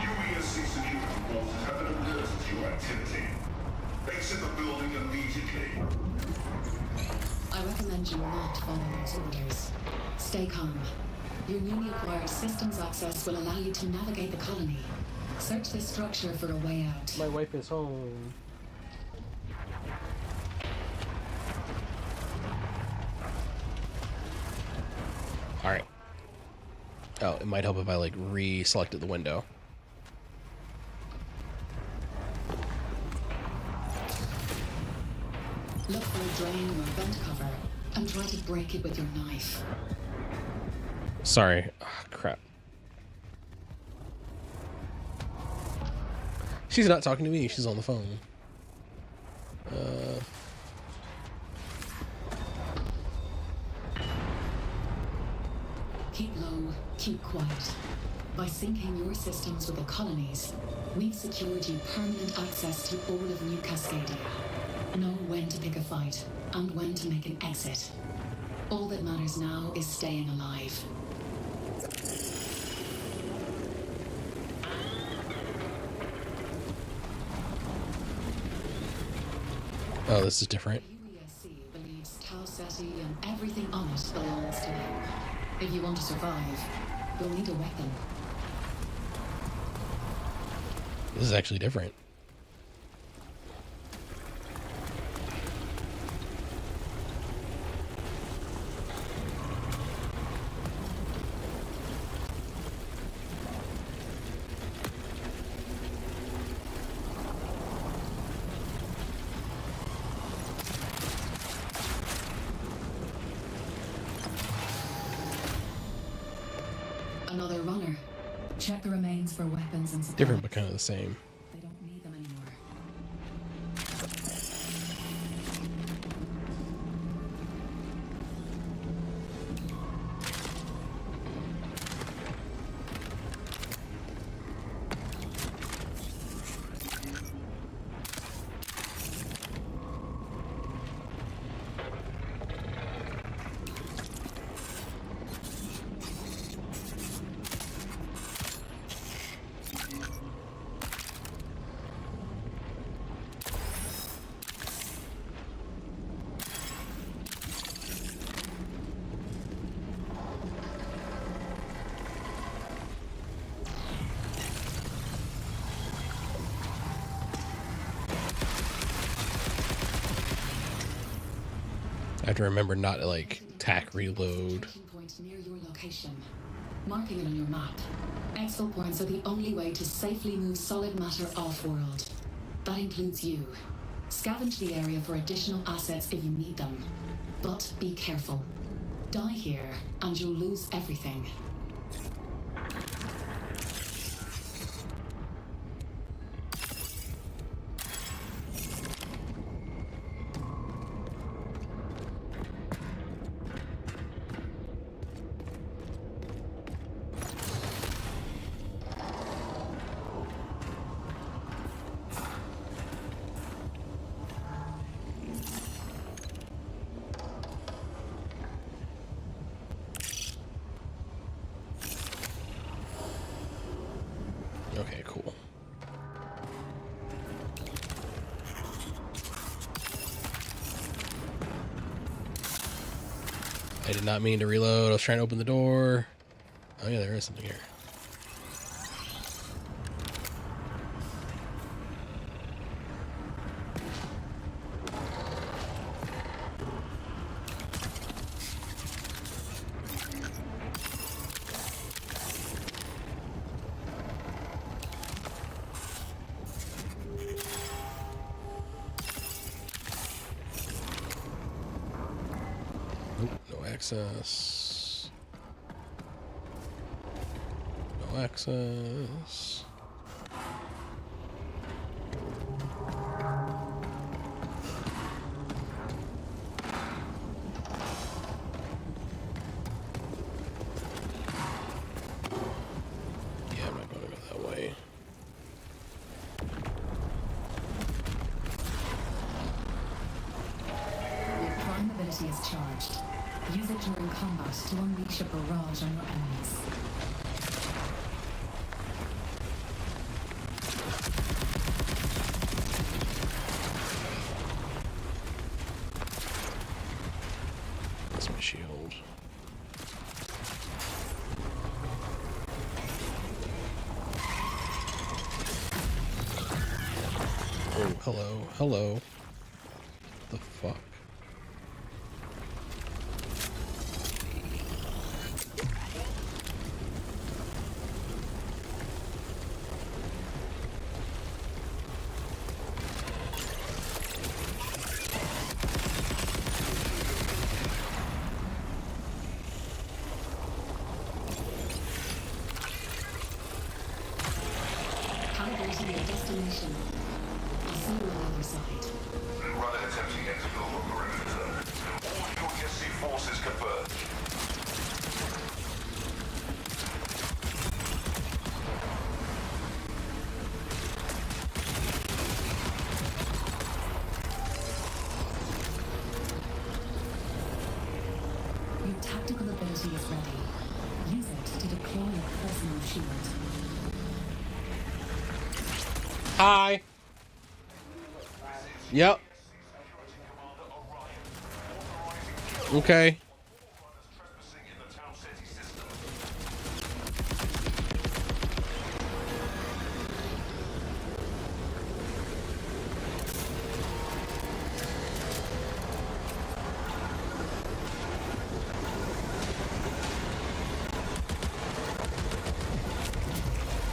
UESC security forces have been alerted to your activity. They exit the building immediately. I recommend you not follow those orders. Stay calm. Your newly acquired systems access will allow you to navigate the colony. Search this structure for a way out. My wife is home. Alright. Oh, it might help if I like re-selected the window. Look for a drain or vent cover and try to break it with your knife. Sorry. Oh, crap. She's not talking to me. She's on the phone. Keep low, keep quiet. By syncing your systems with the colonies, we've secured you permanent access to all of New Cascadia. Know when to pick a fight and when to make an exit. All that matters now is staying alive. Oh, this is different. UESC believes Tau Ceti and everything on it belongs to them. If you want to survive, you'll need a weapon. This is actually different. Another runner. Check the remains for weapons and supplies. Different, but kind of the same. They don't need them anymore. I have to remember not to like tack reload. Point near your location. Marking it on your map. Exfil points are the only way to safely move solid matter off-world. That includes you. Scavenge the area for additional assets if you need them. But be careful. Die here, and you'll lose everything. Okay, cool. I did not mean to reload. I was trying to open the door. Oh yeah, there is something here. Access. No access. Yeah, I'm not going to go that way. Your prime ability is charged. Use it during combat to unleash a barrage on your enemies. Hello. The fuck? Calibrating your destination. Zero oversight. Run an attempting exfil on perimeter. All UESC forces converge. Your tactical ability is ready. Use it to deploy your personal shield. Hi. Yep. Okay.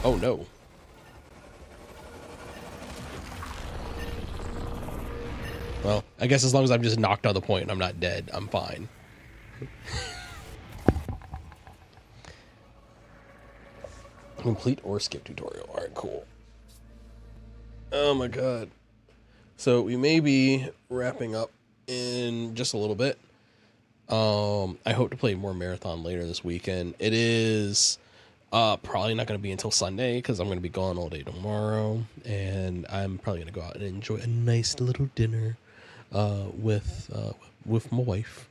Oh no. Well, I guess as long as I'm just knocked on the point and I'm not dead, I'm fine. Complete or skip tutorial. Alright, cool. Oh my god. So we may be wrapping up in just a little bit. I hope to play more Marathon later this weekend. It is probably not going to be until Sunday because I'm going to be gone all day tomorrow, and I'm probably going to go out and enjoy a nice little dinner with my wife.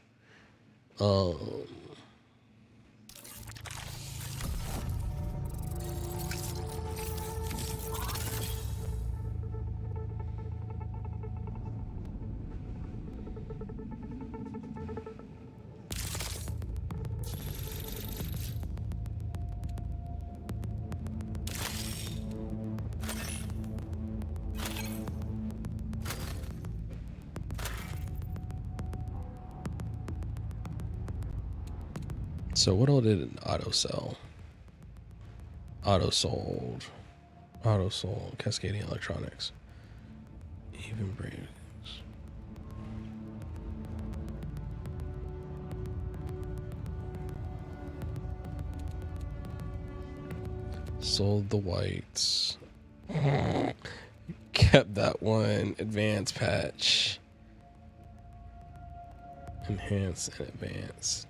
So what all did an auto sell? Auto sold, Cascading Electronics, Even Brakes. Sold the whites. Kept that one. Advanced patch. Enhance and advance.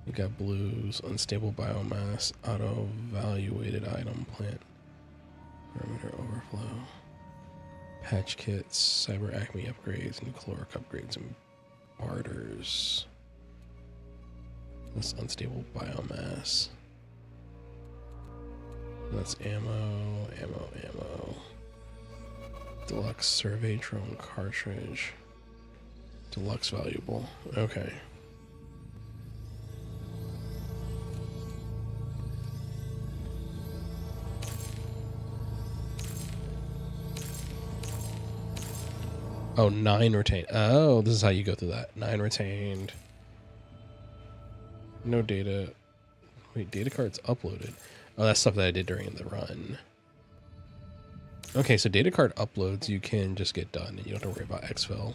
We got blues, unstable biomass, auto-evaluated item, plant, perimeter overflow, patch kits, cyber acme upgrades, and caloric upgrades, and barters. That's unstable biomass. That's ammo. Deluxe survey drone cartridge. Deluxe valuable. Okay. Oh, 9 retained. Oh, this is how you go through that. 9 retained. No data. Wait, data cards uploaded. Oh, that's stuff that I did during the run. Okay, so data card uploads you can just get done and you don't have to worry about exfil.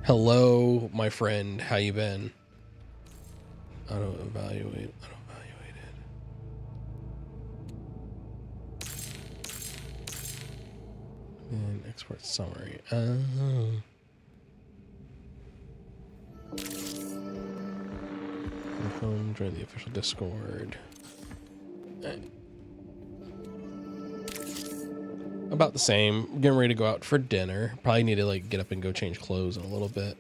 Hello, my friend. How you been? Auto-evaluated. And export summary. Oh. Join the official Discord. About the same. Getting ready to go out for dinner. Probably need to like get up and go change clothes in a little bit.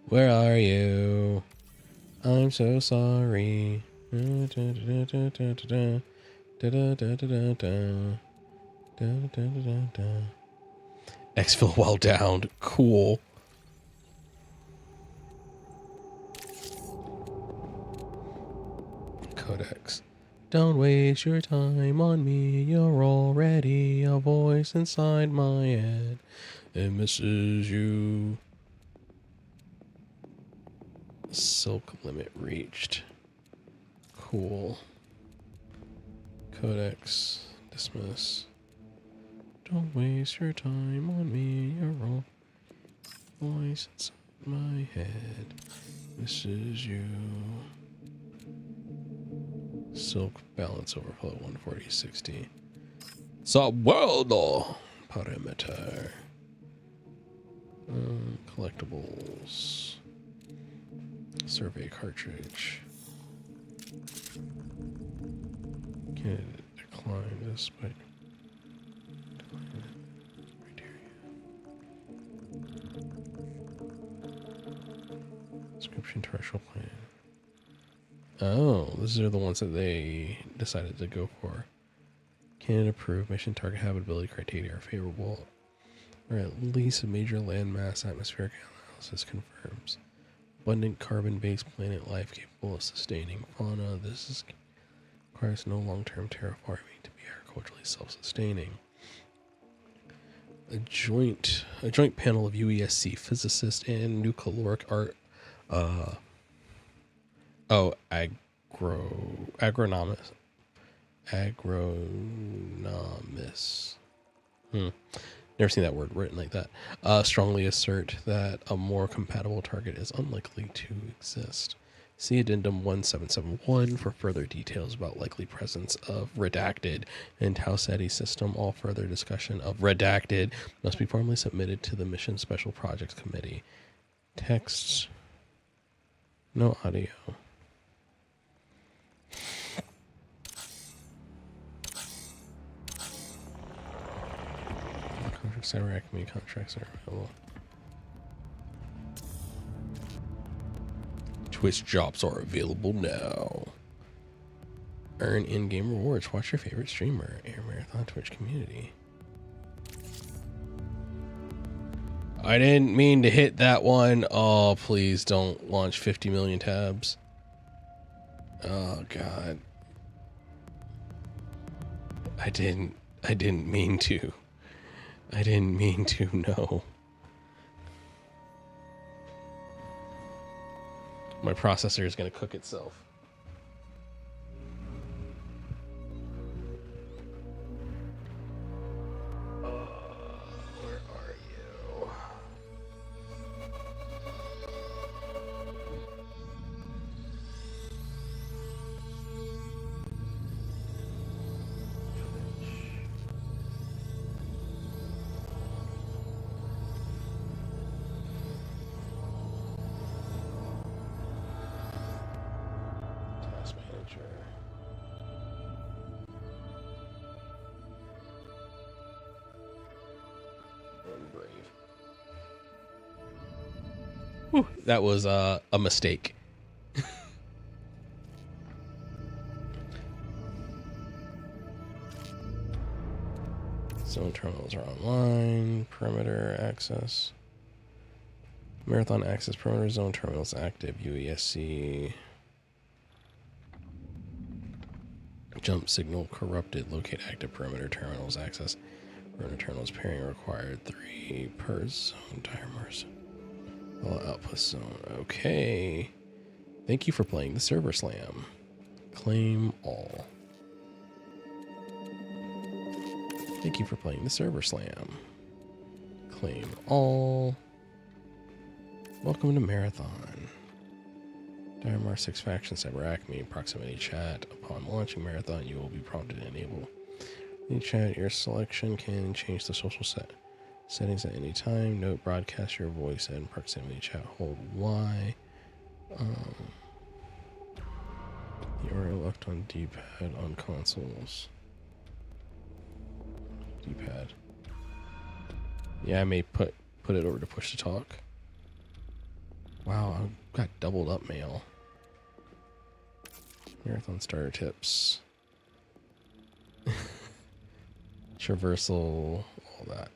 Where are you? I'm so sorry. Exfil well downed. Cool. Don't waste your time on me. You're already a voice inside my head. It misses you. Silk limit reached. Cool. Codex. Dismiss. Don't waste your time on me. You're all voice inside my head. This is you. Silk balance overflow 140-60. Sabueldo perimeter. Collectibles. Survey cartridge. Can decline this by description terrestrial plan. Oh, these are the ones that they decided to go for. Candidate approved. Mission target habitability criteria are favorable, or at least a major landmass atmospheric analysis confirms. Abundant carbon-based planet life capable of sustaining fauna. Requires no long-term terraforming to be agriculturally self-sustaining. A joint panel of UESC physicists and new caloric art. Agronomists. Never seen that word written like that. Strongly assert that a more compatible target is unlikely to exist. See Addendum 1771 for further details about likely presence of redacted in Tau Ceti system. All further discussion of redacted must be formally submitted to the Mission Special Projects Committee. Text. No audio. Contracts Iraqi contracts are available. Twitch jobs are available now. Earn in-game rewards. Watch your favorite streamer. Air Marathon Twitch community. I didn't mean to hit that one. Oh, please don't launch 50 million tabs. Oh God. I didn't mean to. I didn't mean to, no. My processor is going to cook itself. Where are you? Task manager. And brave. Whew, that was a mistake. Zone terminals are online. Perimeter access. Marathon access perimeter zone terminals active. UESC. Jump signal corrupted. Locate active perimeter terminals access. Perimeter terminals pairing required 3 per zone timers. All output zone. Okay. Thank you for playing the server slam. Claim all. Thank you for playing the server slam. Claim all. Welcome to Marathon. Diamar 6 Faction Cyber Acme proximity chat. Upon launching Marathon, you will be prompted to enable the chat. Your selection can change the social settings at any time. Note: broadcast your voice and proximity chat. Hold Y. You are left on D-pad on consoles. D-pad. Yeah, I may put it over to push to talk. Wow, I got doubled up mail. Marathon starter tips. Traversal, all that.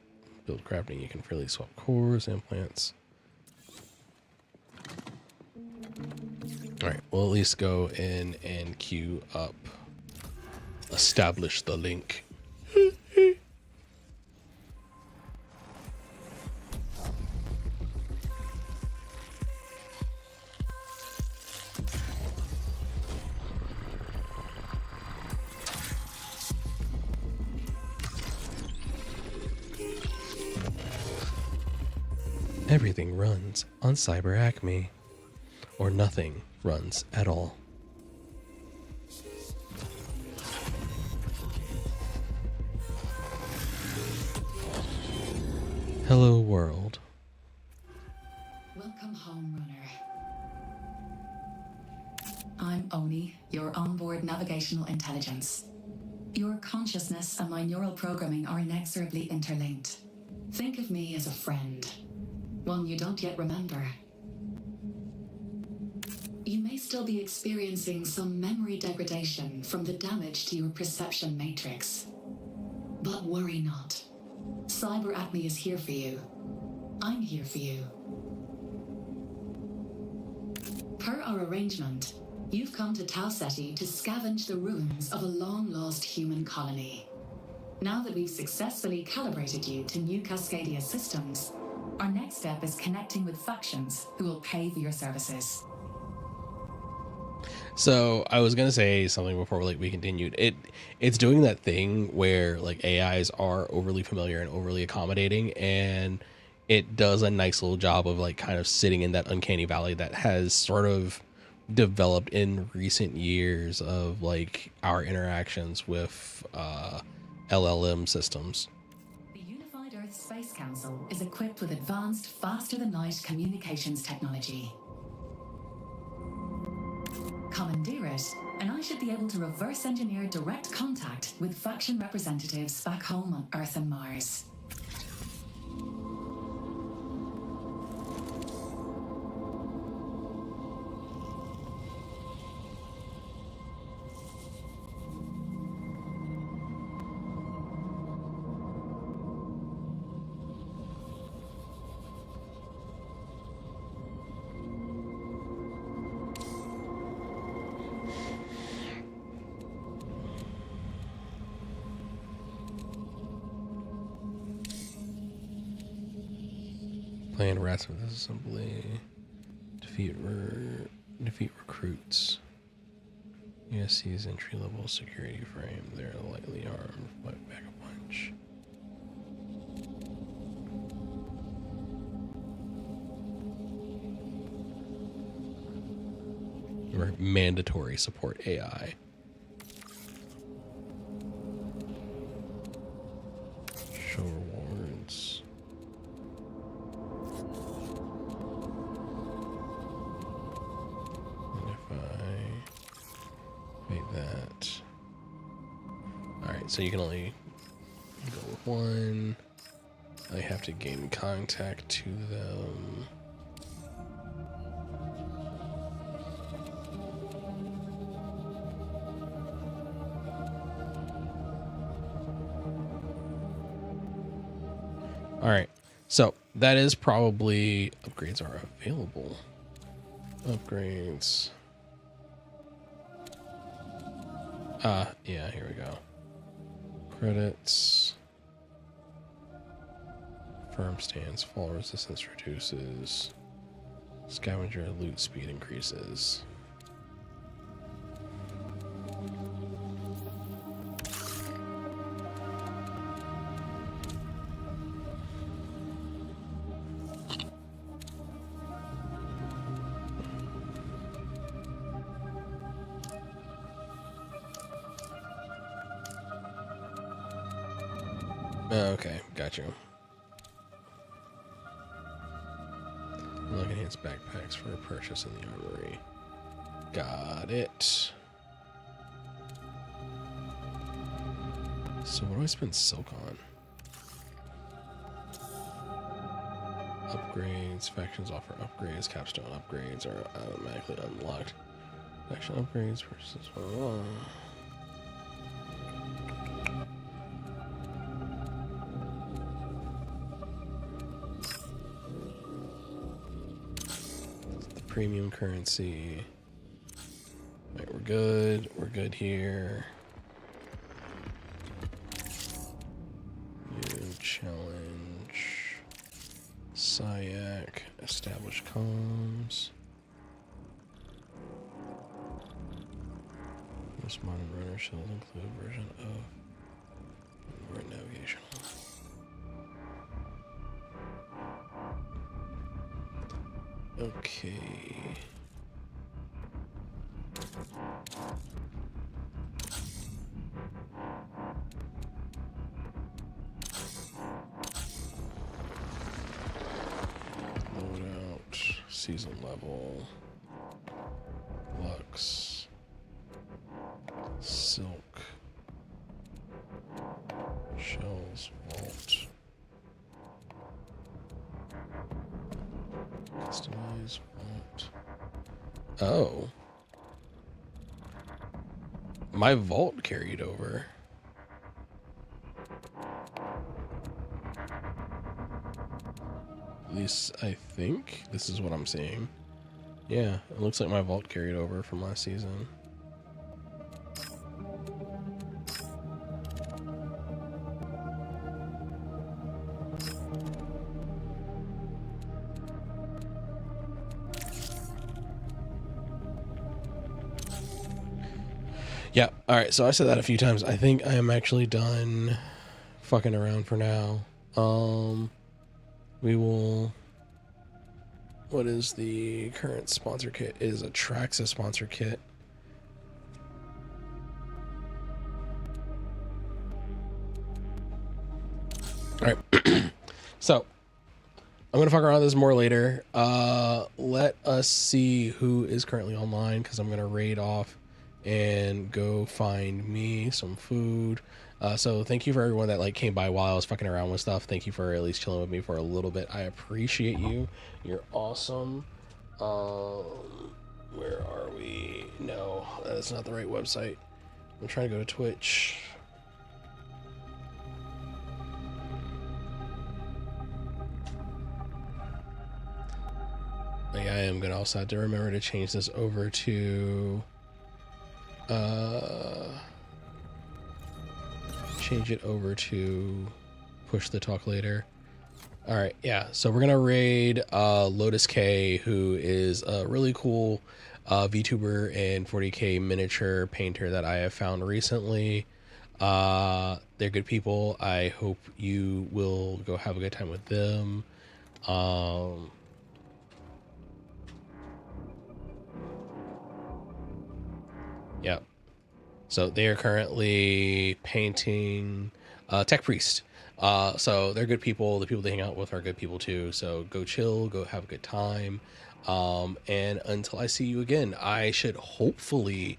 Build crafting, you can freely swap cores, implants. Alright, we'll at least go in and queue up Establish the link. Everything runs on Cyber Acme, or nothing runs at all. Hello world. Welcome home, runner. I'm Oni, your onboard navigational intelligence. Your consciousness and my neural programming are inexorably interlinked. Think of me as a friend, one you don't yet remember. You may still be experiencing some memory degradation from the damage to your perception matrix. But worry not. Cyber Acme is here for you. I'm here for you. Per our arrangement, you've come to Tau Ceti to scavenge the ruins of a long-lost human colony. Now that we've successfully calibrated you to new Cascadia systems, our next step is connecting with factions who will pay for your services. So I was gonna say something before we continued. It's doing that thing where like AIs are overly familiar and overly accommodating, and it does a nice little job of like kind of sitting in that uncanny valley that has sort of developed in recent years of like our interactions with LLM systems. The Unified Earth Space Council is equipped with advanced, faster-than-light communications technology. Commandeer it, and I should be able to reverse engineer direct contact with faction representatives back home on Earth and Mars. Plan rats with this assembly. Defeat recruits. USC's entry-level security frame. They're lightly armed. Fight back a punch. Mandatory support AI. Show rewards. That. Alright, so you can only go with one. I have to gain contact to them. Alright, so that is probably upgrades are available. Upgrades. Yeah, here we go. Credits. Firm stance, fall resistance reduces. Scavenger loot speed increases. Okay, got you. Unlock enhanced backpacks for a purchase in the armory. Got it. So what do I spend silk on? Upgrades. Factions offer upgrades. Capstone upgrades are automatically unlocked. Faction upgrades versus... Premium currency. Right, we're good. We're good here. challenge. SIAC. Establish comms. Most modern runner shells include a version of word navigation. Okay. Loadout, season level, Lux, Silk, Shells, Vault, Customize, Vault. Oh. My vault carried over. At least I think this is what I'm seeing. Yeah, it looks like my vault carried over from last season. Yeah, alright, so I said that a few times. I think I am actually done fucking around for now. We will... What is the current sponsor kit? It is a Traxa sponsor kit. Alright, so I'm gonna fuck around with this more later. Let us see who is currently online, because I'm gonna raid off and go find me some food. So thank you for everyone that like came by while I was fucking around with stuff. Thank you for at least chilling with me for a little bit. I appreciate you. You're awesome. Where are we? No, that's not the right website. I'm trying to go to Twitch. I am gonna also have to remember to change this over to change it over to push the talk later. All right, yeah, so we're gonna raid Lotus K, who is a really cool VTuber and 40k miniature painter that I have found recently. They're good people. I hope you will go have a good time with them. Yeah. So they are currently painting Tech Priest. So they're good people. The people they hang out with are good people too. So go chill, go have a good time. And until I see you again, I should hopefully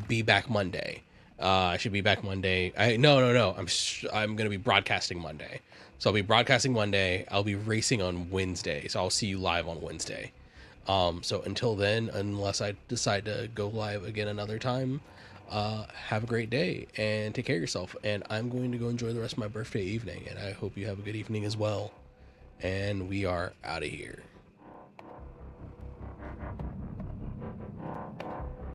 be back Monday. I should be back Monday. No. I'm going to be broadcasting Monday. So I'll be broadcasting Monday. I'll be racing on Wednesday. So I'll see you live on Wednesday. So until then, unless I decide to go live again another time, have a great day and take care of yourself. And I'm going to go enjoy the rest of my birthday evening, and I hope you have a good evening as well. And we are out of here.